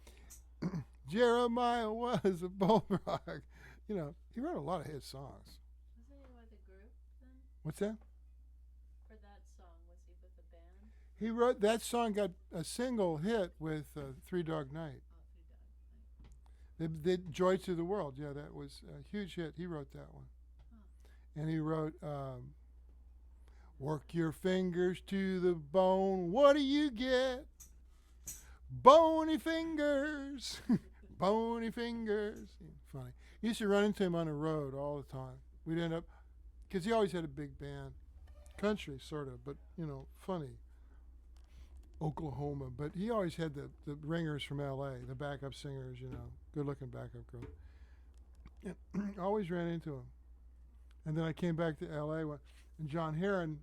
Jeremiah was a bullfrog. You know, he wrote a lot of hit songs. Was he with a group then? What's that? For that song, was he with a band? He wrote that song, got a single hit with Three Dog Night. Oh, Three Dog Night. The Joy to the World, yeah, that was a huge hit. He wrote that one. And he wrote, work your fingers to the bone, what do you get? Bony fingers, bony fingers. Funny. Used to run into him on the road all the time. We'd end up, because he always had a big band. Country, sort of, but, funny. Oklahoma. But he always had the ringers from L.A., the backup singers, good-looking backup girls. And always ran into him. And then I came back to L.A., and John Heron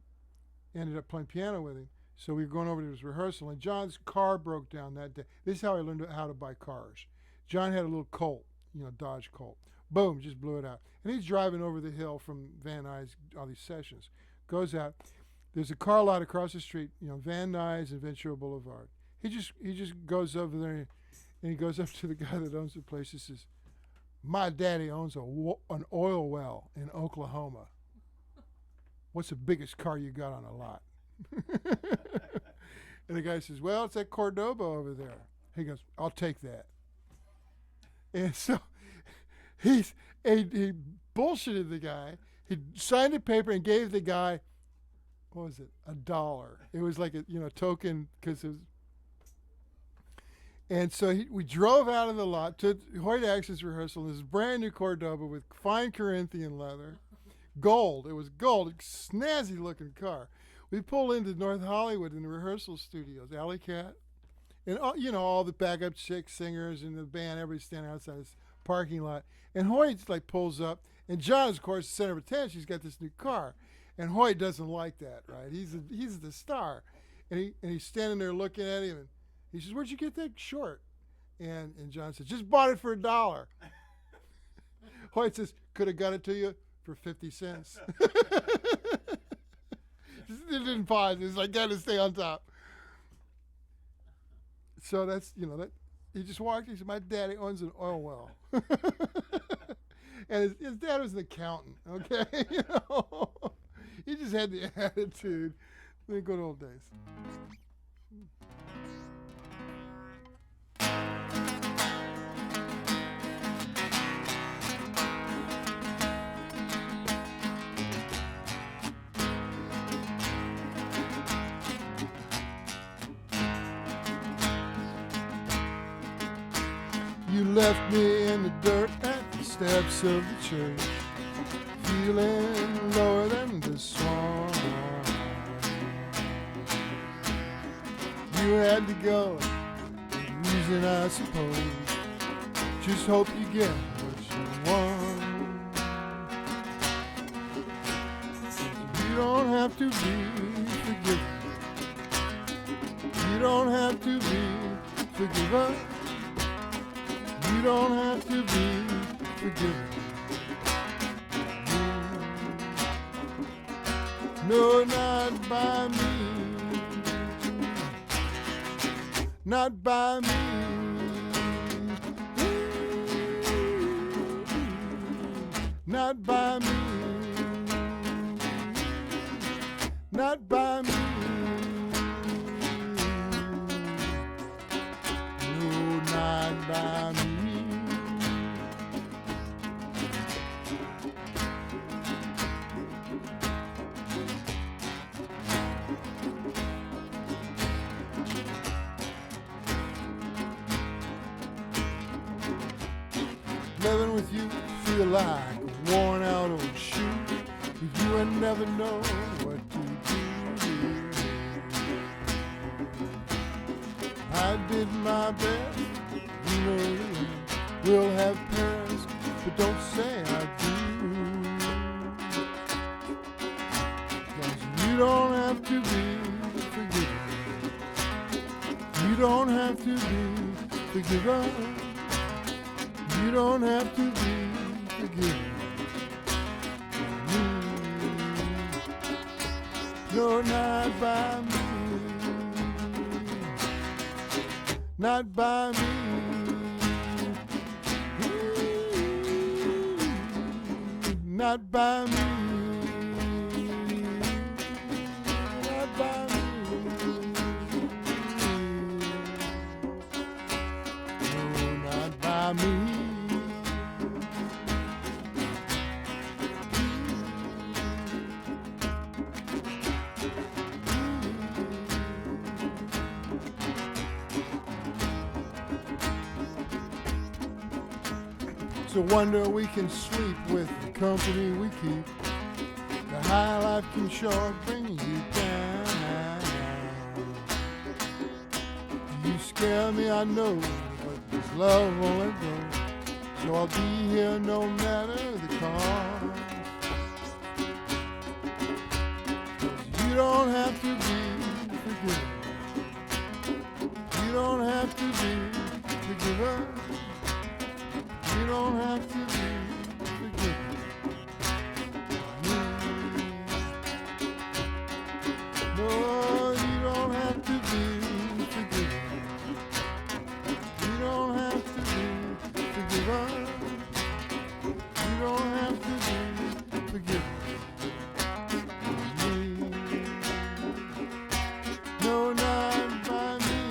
ended up playing piano with him. So we were going over to his rehearsal, and John's car broke down that day. This is how I learned how to buy cars. John had a little Colt, Dodge Colt. Boom, just blew it out. And he's driving over the hill from Van Nuys, all these sessions. Goes out. There's a car lot across the street, Van Nuys and Ventura Boulevard. He just goes over there, and he goes up to the guy that owns the place. He says, "My daddy owns an oil well in Oklahoma. What's the biggest car you got on the lot?" And the guy says, "Well, it's that Cordoba over there." He goes, "I'll take that." And so he bullshitted the guy. He signed a paper and gave the guy, what was it, $1. It was like a token, because it was. And so we drove out of the lot to Hoyt Axton's rehearsal. This brand new Cordoba with fine Corinthian leather, gold. It was gold, snazzy looking car. We pull into North Hollywood in the rehearsal studios, Alley Cat, and all the backup chicks, singers, and the band, everybody standing outside this parking lot. And Hoyt pulls up, and John, of course, the center of attention. He's got this new car, and Hoyt doesn't like that, right? He's the star, and he's standing there looking at him, and he says, "Where'd you get that short?" And John says, "Just bought it for $1." Hoyt says, "Could have got it to you for 50 cents." It didn't pause. It's like, got to stay on top. So that's, that he just walked. He said, "My daddy owns an oil well." And his dad was an accountant, okay? He just had the attitude. The good old days. You left me in the dirt at the steps of the church, feeling lower than the swan. You had to go, reason I suppose. Just hope you get what you want. You don't have to be forgiven. You don't have to be forgiven. You don't have to be forgiven. No, not by me. Not by me. Not by me. Not by me. No, not by me. Living with you feel like a worn out old shoe. With you I never know what to do. I did my best, you know, we'll have Paris, but don't say I do. 'Cause you don't have to be forgiven. You don't have to be forgiven. You don't have to be forgiven. No, not by me. Not by me. Not by me. Not by me. No, not by me. It's a wonder we can sleep with the company we keep. The high life can sure bring you down. You scare me, I know, but this love won't let go. So I'll be here no matter the cost. 'Cause you don't have to be forgiven. You don't have to be forgiven. You don't have to be forgiven. No, you don't have to be forgiven. You don't have to be forgiven. You don't have to be forgiven. No, not by me.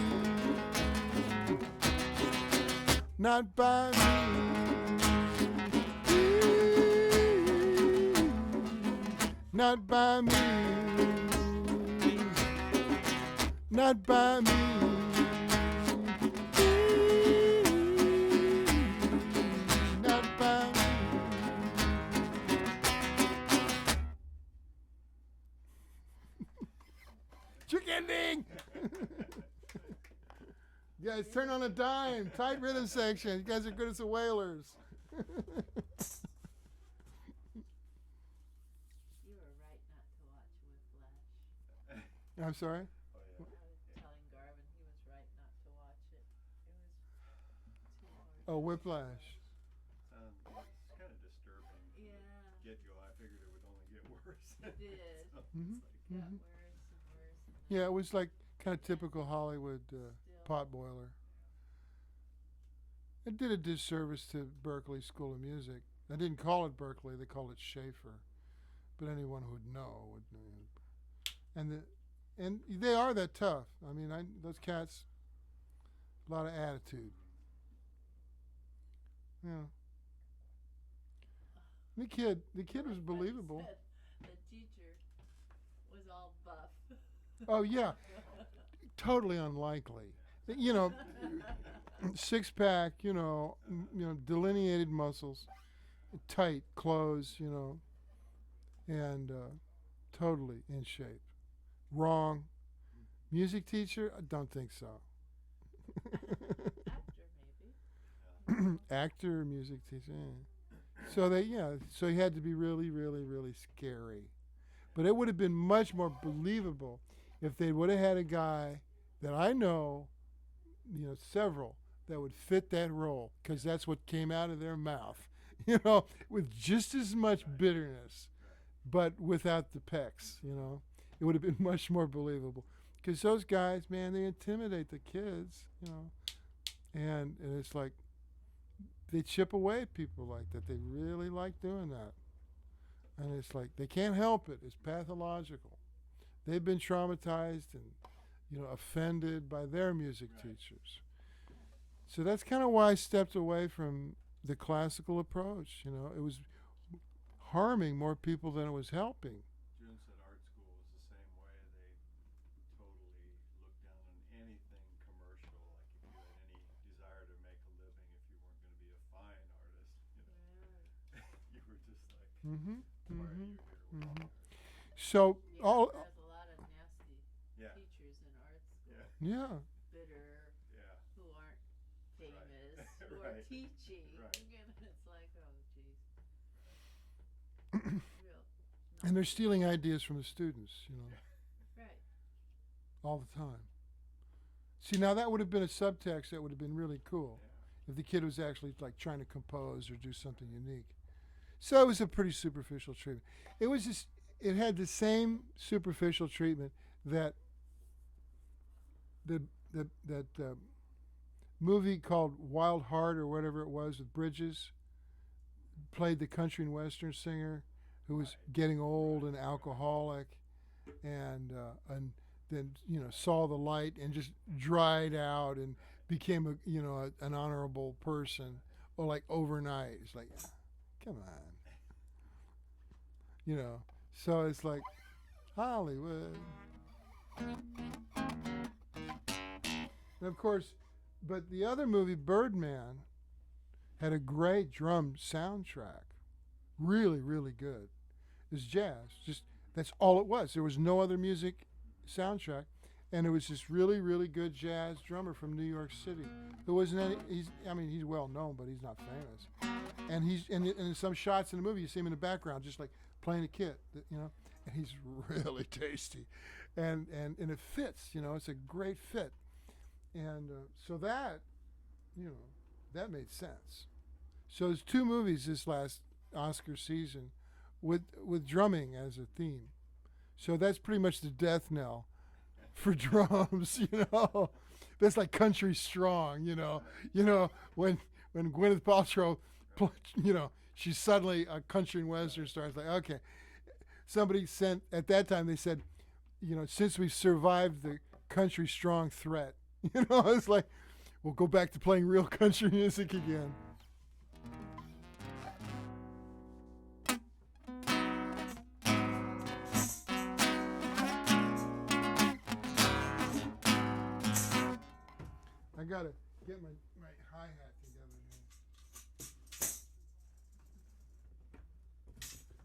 Not by me. Not by me. Not by me. Not by me. Trick ending! You guys turn on a dime. Tight rhythm section. You guys are good as the Wailers. You were right not to watch Whiplash. I'm sorry? Oh, yeah. I was telling Garvin he was right not to watch it. It was too hard. Oh, Whiplash. It's kind of disturbing. Yeah. Get go. I figured it would only get worse. It did. So Mhm. it's like, Got Mhm. worse and worse. And Yeah, it was like kind of typical Hollywood still. potboiler. It did a disservice to Berklee School of Music. They didn't call it Berklee; they called it Schaefer. But anyone who'd know would know. And they are that tough. I mean, those cats, a lot of attitude. Yeah. The kid was Like believable. said, the teacher was all buff. Oh yeah, totally unlikely. You know, six pack. Delineated muscles, tight clothes. And totally in shape. Wrong. Music teacher? I don't think so. Actor, maybe. Actor, music teacher. Yeah. So he had to be really, really, really scary. But it would have been much more believable if they would have had a guy that I know, several, that would fit that role, because that's what came out of their mouth, with just as much bitterness, but without the pecs, It would have been much more believable. Because those guys, man, they intimidate the kids, and it's like they chip away at people like that. They really like doing that. And it's like they can't help it. It's pathological. They've been traumatized and, offended by their music teachers. So that's kind of why I stepped away from the classical approach. It was harming more people than it was helping. June said art school was the same way. They totally looked down on anything commercial. Like if you had any desire to make a living, if you weren't going to be a fine artist, you were just like, Mm-hmm. why are Mm-hmm. you here? Mm-hmm. So Yeah, all, there's a lot of nasty Yeah. teachers in art school. Yeah. yeah. Bitter, Yeah. who aren't famous, Right. who are Right. teaching. Right. And it's like, oh, geez. Real. And they're stealing ideas from the students, Right. all the time. See, now that would have been a subtext that would have been really cool if the kid was actually like trying to compose or do something unique. So it was a pretty superficial treatment. It had the same superficial treatment that that movie called Wild Heart or whatever it was with Bridges, played the country and western singer who was getting old and alcoholic, and then saw the light and just dried out and became an honorable person, or like overnight. It's like, come on, So it's like Hollywood. And of course, but the other movie, Birdman, had a great drum soundtrack. Really, really good. It was jazz. Just that's all it was. There was no other music soundtrack, and it was this really, really good jazz drummer from New York City. There wasn't any. He's well known, but he's not famous. And he's in some shots in the movie, you see him in the background, just like playing a kit, And he's really tasty, and it fits. It's a great fit, and so that, that made sense. So there's 2 movies this last Oscar season with drumming as a theme. So that's pretty much the death knell for drums, That's like Country Strong, when Gwyneth Paltrow, she's suddenly a country and western star. It's like, okay. Somebody sent, at that time they said, since we've survived the Country Strong threat, it's like, we'll go back to playing real country music again. I gotta get my hi-hat together here.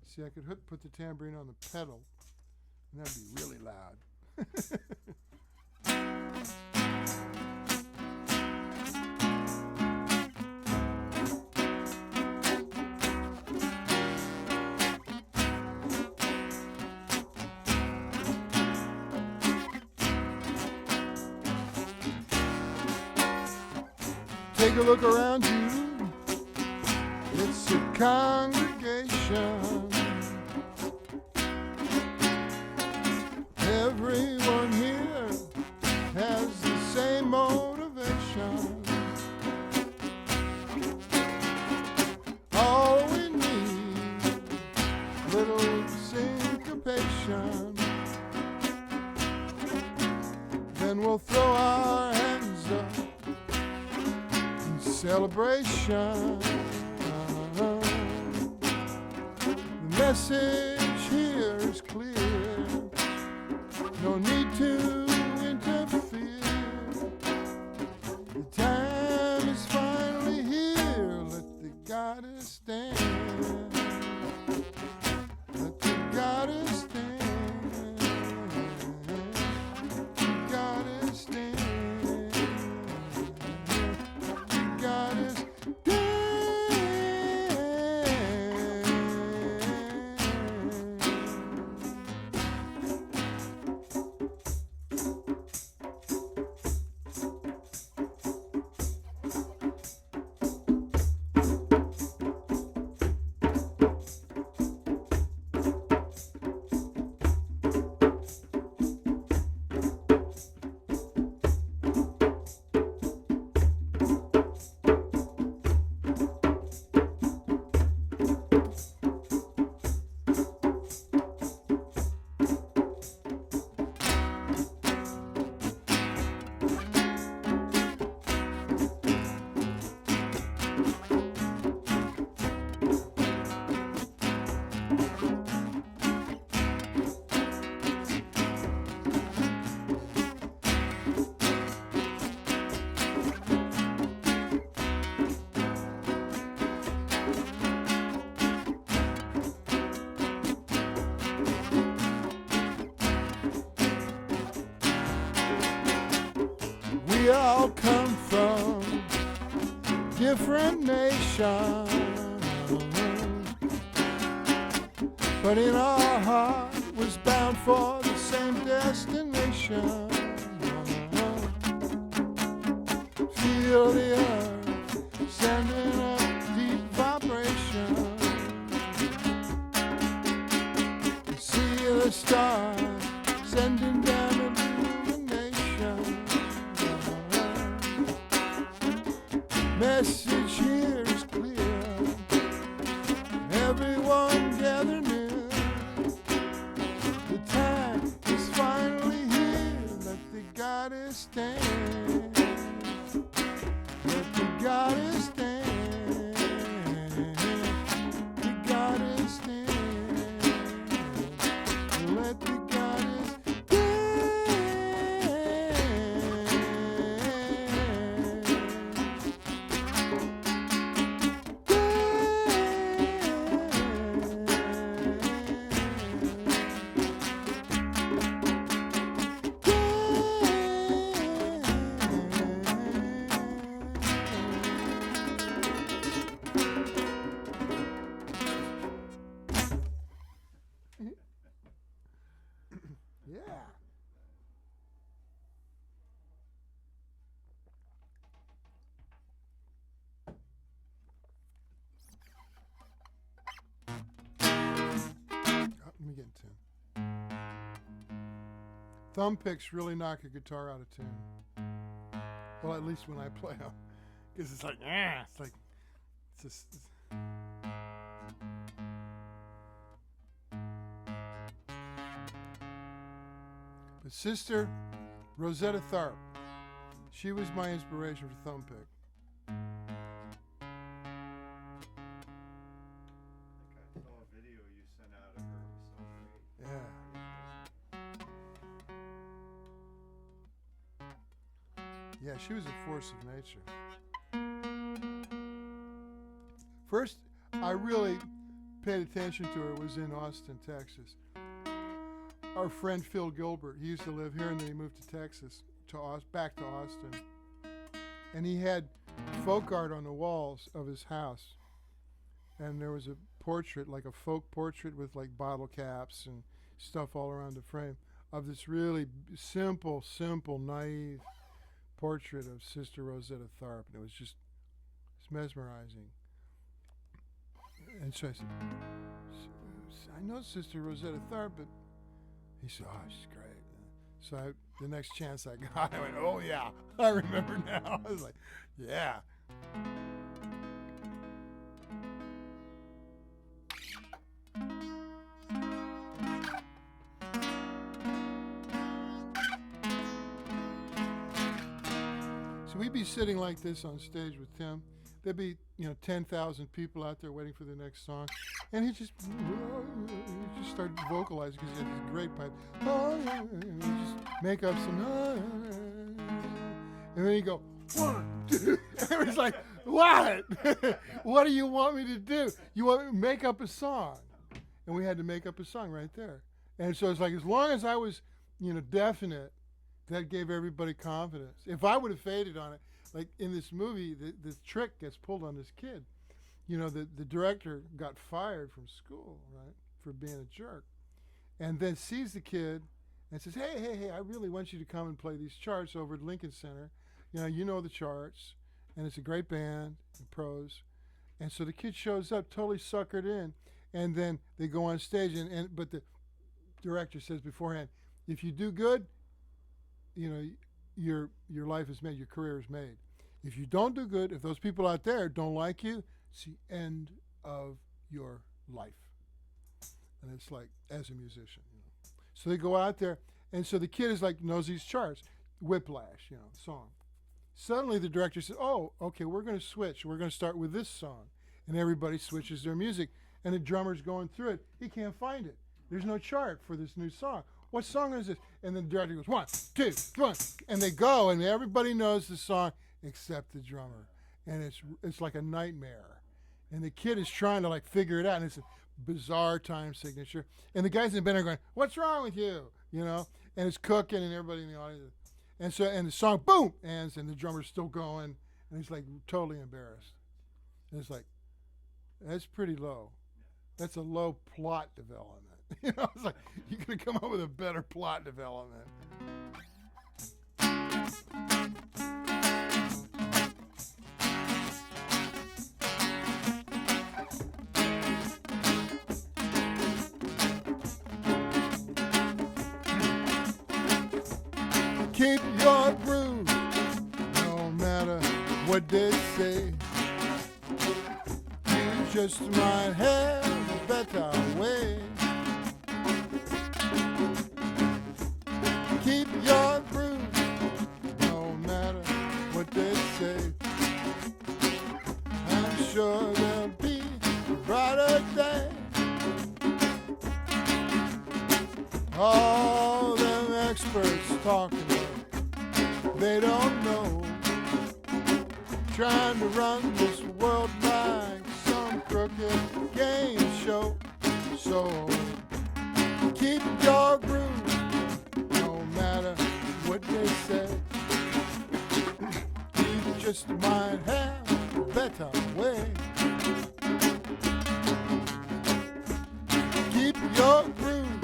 See, I could put the tambourine on the pedal, and that'd be really loud. Take a look around you, it's a congregation. Everyone here has the same motivation. All we need, little syncopation. Then we'll throw our hands up. Celebration. The message here is clear. No need to interfere. The time is finally here. Let the goddess stand. Let the goddess stand. The goddess stand. We all come from different nations, but in our heart was bound for the same destination. Feel the earth sending up deep vibration. See the stars sending down illumination. Message here is clear. Everyone gather near. The time is finally here. Let the goddess stand. Let the goddess stand. The goddess stand. Let the goddess stand. Let me get in tune. Thumb picks really knock a guitar out of tune. Well, at least when I play them. Because it's like, it's just... But Sister Rosetta Tharpe, she was my inspiration for thumb pick. I saw a video you sent out of her. It was so great. Yeah, she was a force of nature. First, I really paid attention to her was in Austin, Texas. Our friend Phil Gilbert, he used to live here and then he moved to Texas, back to Austin. And he had folk art on the walls of his house. And there was a portrait, like a folk portrait with like bottle caps and stuff all around the frame of this really simple, naive portrait of Sister Rosetta Tharpe. And it was just, it's mesmerizing. And so I said, I know Sister Rosetta Tharpe, but he said, oh, she's great. So the next chance I got, I went, oh yeah, I remember now. I was like, yeah. So we'd be sitting like this on stage with Tim. There'd be, 10,000 people out there waiting for the next song. And he just started vocalizing because he had this great pipe. And he'd just make up some, and then he'd go, 1, 2. And it was like, what? What do you want me to do? You want me to make up a song? And we had to make up a song right there. And so it's like, as long as I was, definite, that gave everybody confidence. If I would have faded on it, like in this movie, the trick gets pulled on this kid. The director got fired from school, right, for being a jerk. And then sees the kid and says, hey, I really want you to come and play these charts over at Lincoln Center. You know the charts, and it's a great band, the pros. And so the kid shows up, totally suckered in, and then they go on stage, but the director says beforehand, if you do good, your life is made, your career is made. If you don't do good, if those people out there don't like you, it's the end of your life. And it's like, as a musician, So they go out there, and so the kid is like, knows these charts, Whiplash, song. Suddenly the director says, oh, okay, we're going to switch. We're going to start with this song. And everybody switches their music, and the drummer's going through it. He can't find it. There's no chart for this new song. What song is this? And then the director goes, 1, 2, 1. And they go, and everybody knows the song except the drummer. And it's like a nightmare. And the kid is trying to figure it out, and it's a bizarre time signature. And the guys in the band are going, what's wrong with you? And it's cooking, and everybody in the audience. And the song, boom, ends, and the drummer's still going, and he's like totally embarrassed. And it's like, that's pretty low. That's a low plot development. It's like, you could have come up with a better plot development. Keep your groove, no matter what they say. You just might have a better way. Keep your groove, no matter what they say. I'm sure there'll be a brighter day. All them experts talking, they don't know. Trying to run this world like some crooked game show. So keep your groove, no matter what they say. You just might have a better way. Keep your groove,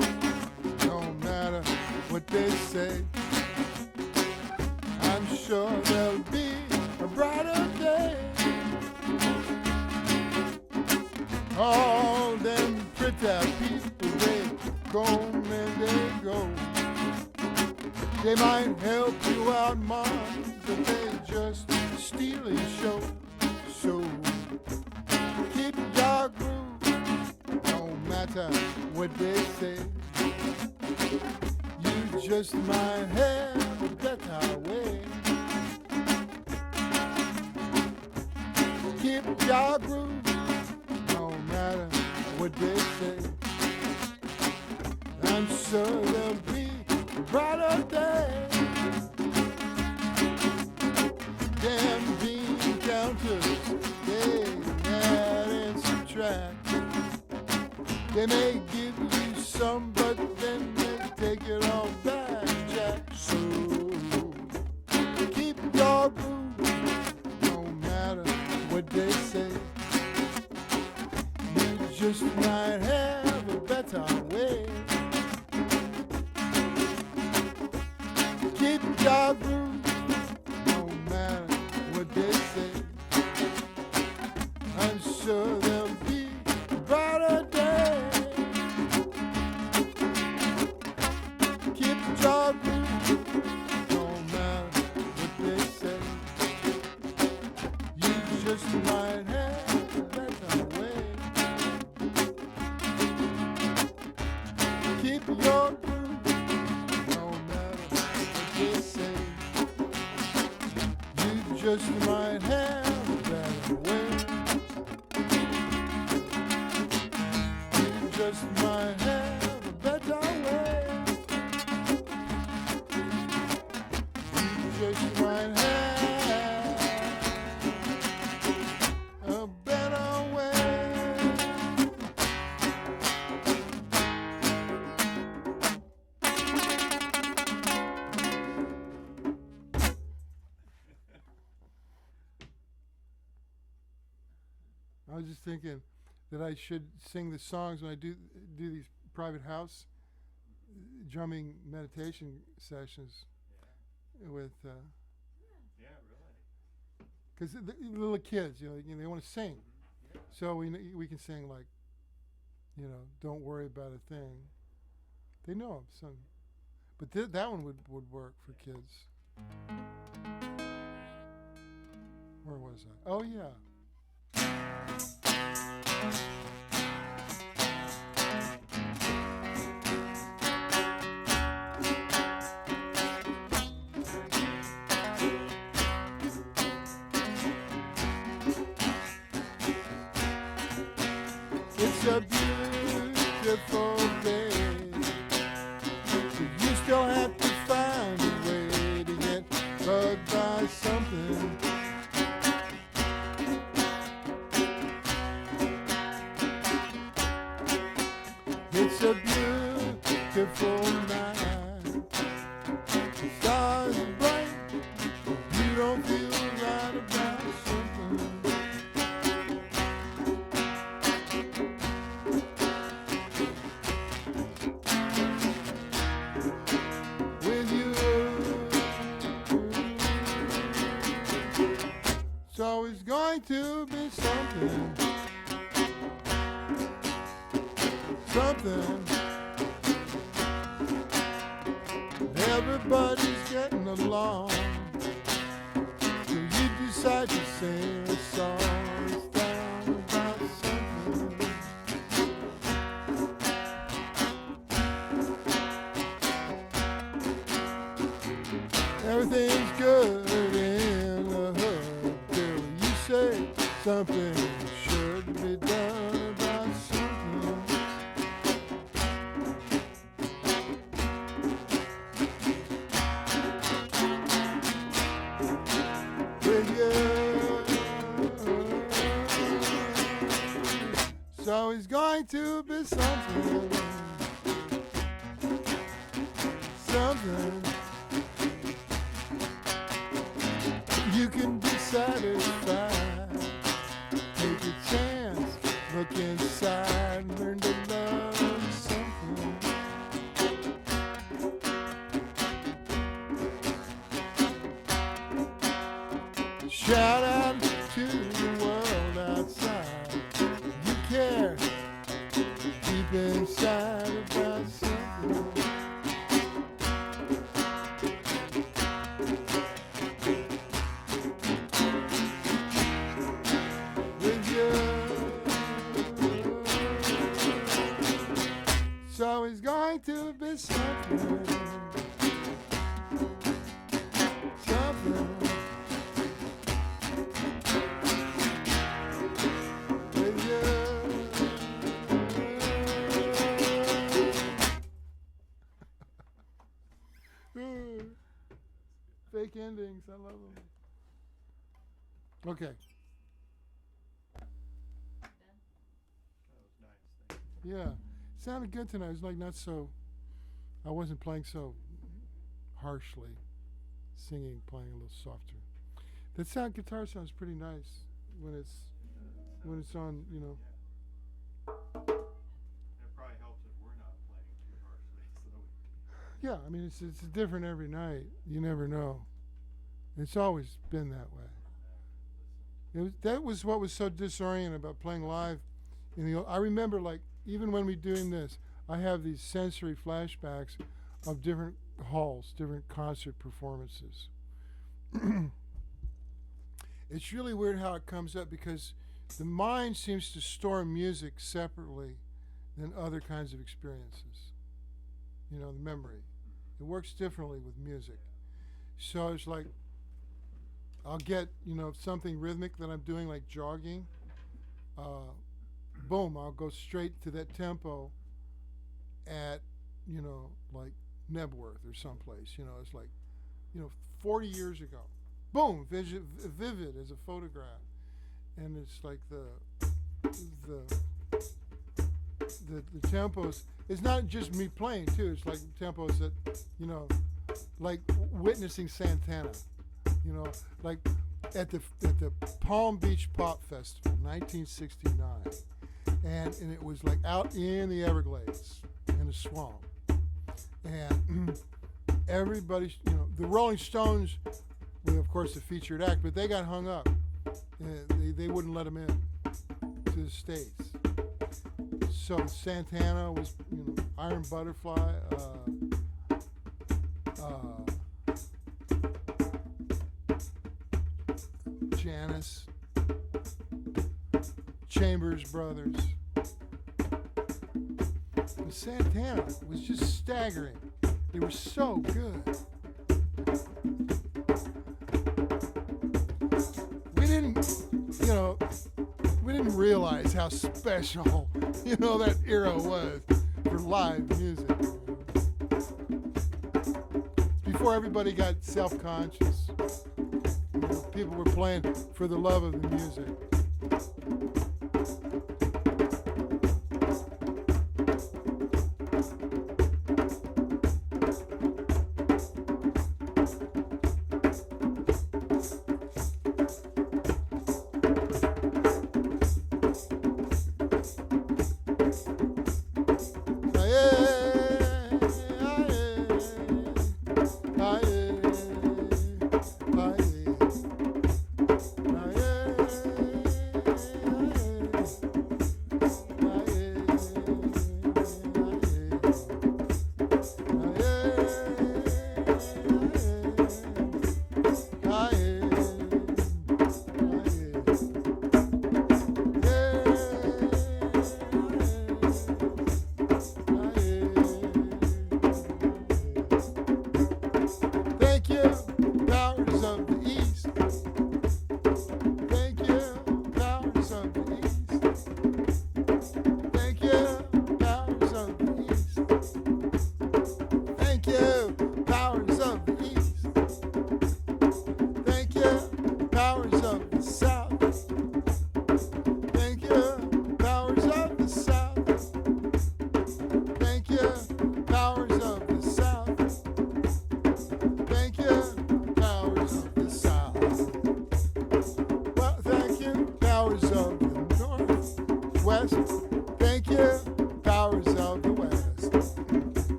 no matter what they say. I'm sure there'll be a brighter day. All them pretty people, they come and they go. They might help you out, Mom, but they just steal a show. So keep your groove, no matter what they say. You just might have a better way. Keep your groove, no matter what they say. I'm sure there'll be a brighter day. Damn bean counters, they add and subtract. They may give you some, but then they take it all back, Jack. So keep your groove, no matter what they say. You just might have a better way. Keep your groove, no matter what they say. I'm sure there'll be a brighter day. Keep your groove, no matter what they say. You just might have a better way. Keep your groove, no matter what they say. You just might have a better way. You just might have a better way. You just might have a better way. I was just thinking that I should sing the songs when I do these private house drumming meditation sessions with, Yeah, really. because the little kids, they want to sing, Yeah. so we can sing like, don't worry about a thing. They know some, but that one would work for kids. Where was I? Oh yeah. It's a beautiful day, but you still have to find a way to get bugged by something. It's a beautiful night. The stars are bright. You don't feel right about something. With you, it's always going to be something. Something. Everybody's getting along. So you decide to sing a song that's down about something. Everything's good in the hood till you say something should be done about something. It's always going to be something. Something. You can be satisfied. Take a chance. Look inside and learn to love something. Shout out to the world outside. You care deep inside about something. like to be something. Something. With you. Fake endings, I love them. Okay. That was nice. Thank you. Yeah, sounded good tonight. It was like not so. I wasn't playing so harshly, singing, playing a little softer. That guitar sounds pretty nice when it's on. You know. It probably helps if we're not playing too harshly. So. Yeah, I mean it's different every night. You never know. It's always been that way. That was what was so disorienting about playing live. I remember, like, even when we're doing this, I have these sensory flashbacks of different halls, different concert performances. It's really weird how it comes up because the mind seems to store music separately than other kinds of experiences. You know, the memory. It works differently with music. So it's like, I'll get, something rhythmic that I'm doing, like jogging. Boom, I'll go straight to that tempo at, like Nebworth or someplace. It's like, 40 years ago. Boom, vivid as a photograph. And it's like the tempos. It's not just me playing, too. It's like tempos that, like witnessing Santana. Like at the Palm Beach Pop Festival, 1969, and it was like out in the Everglades in a swamp, and everybody, the Rolling Stones were of course the featured act, but they got hung up. They wouldn't let them in to the States. So Santana was, Iron Butterfly. Janis, Chambers Brothers. But Santana was just staggering. They were so good. We didn't realize how special, that era was for live music. Before everybody got self-conscious. People were playing for the love of the music.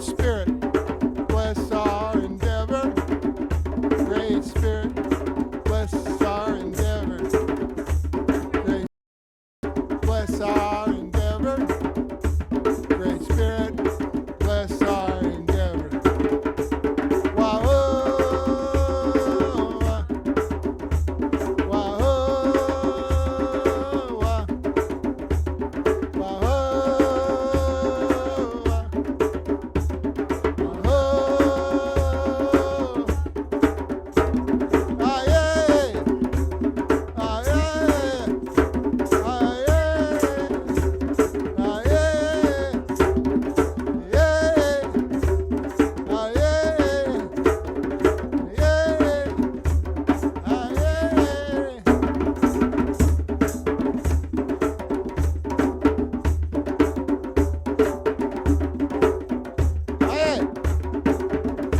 Spirit, bless our endeavor. Great Spirit, bless our endeavor. Great, bless our endeavor. Great Spirit, bless our endeavor. Wow, wow, wow,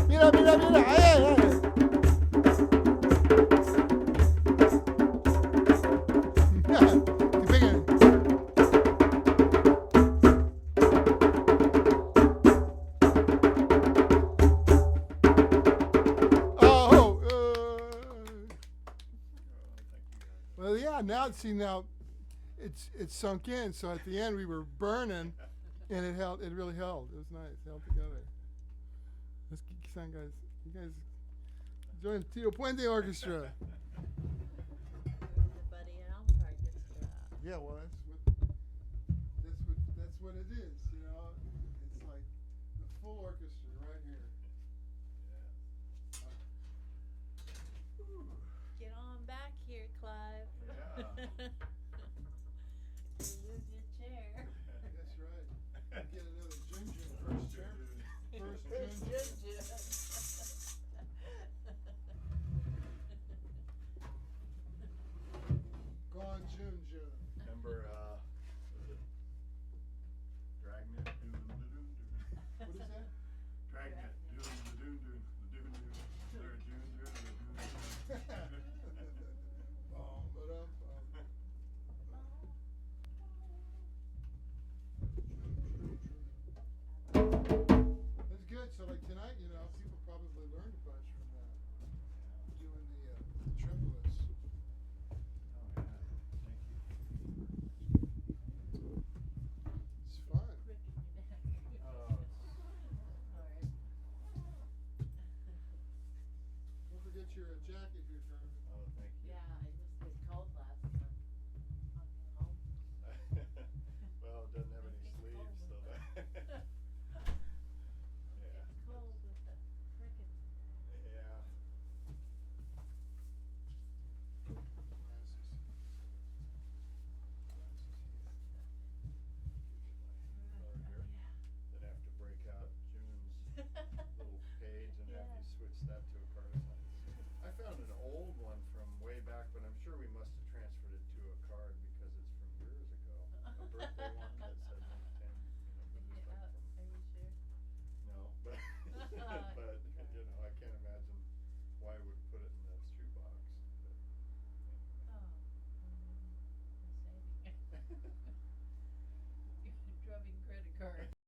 Mira, mira, mira. Que peguen. Oh, well, yeah. Now, see, now it's sunk in. So at the end, we were burning, and it held. It really held. It was nice. Held together. Let's keep sound, guys. You guys join the Tio Puente Orchestra. The Buddy Allen Orchestra. Yeah, well, that's what it is. You know, it's like the full orchestra right here. Get on back here, Clive. Yeah. You lose your chair. That's right. Get another ginger first chair. First ginger. Gone ginger. Remember, was it Dragnet? What is that? Dragnet. That's good. So, like tonight, you know, people probably learned a bunch from that. Doing the triplets. Oh, yeah. Thank you. It's fun. Ripping your neck. Oh, Sorry. Don't forget your jacket here, Carmen. oh, thank you. Yeah, I just was cold last time. Home. Well, it doesn't have any It's sleeves, cold so with that. Yeah. It's cold with the crickets. Yeah. Then have to break out June's little page and have you switch that to a card. I found an old one from way back, but I'm sure we must have transferred it to a card because it's from years ago. A birthday one.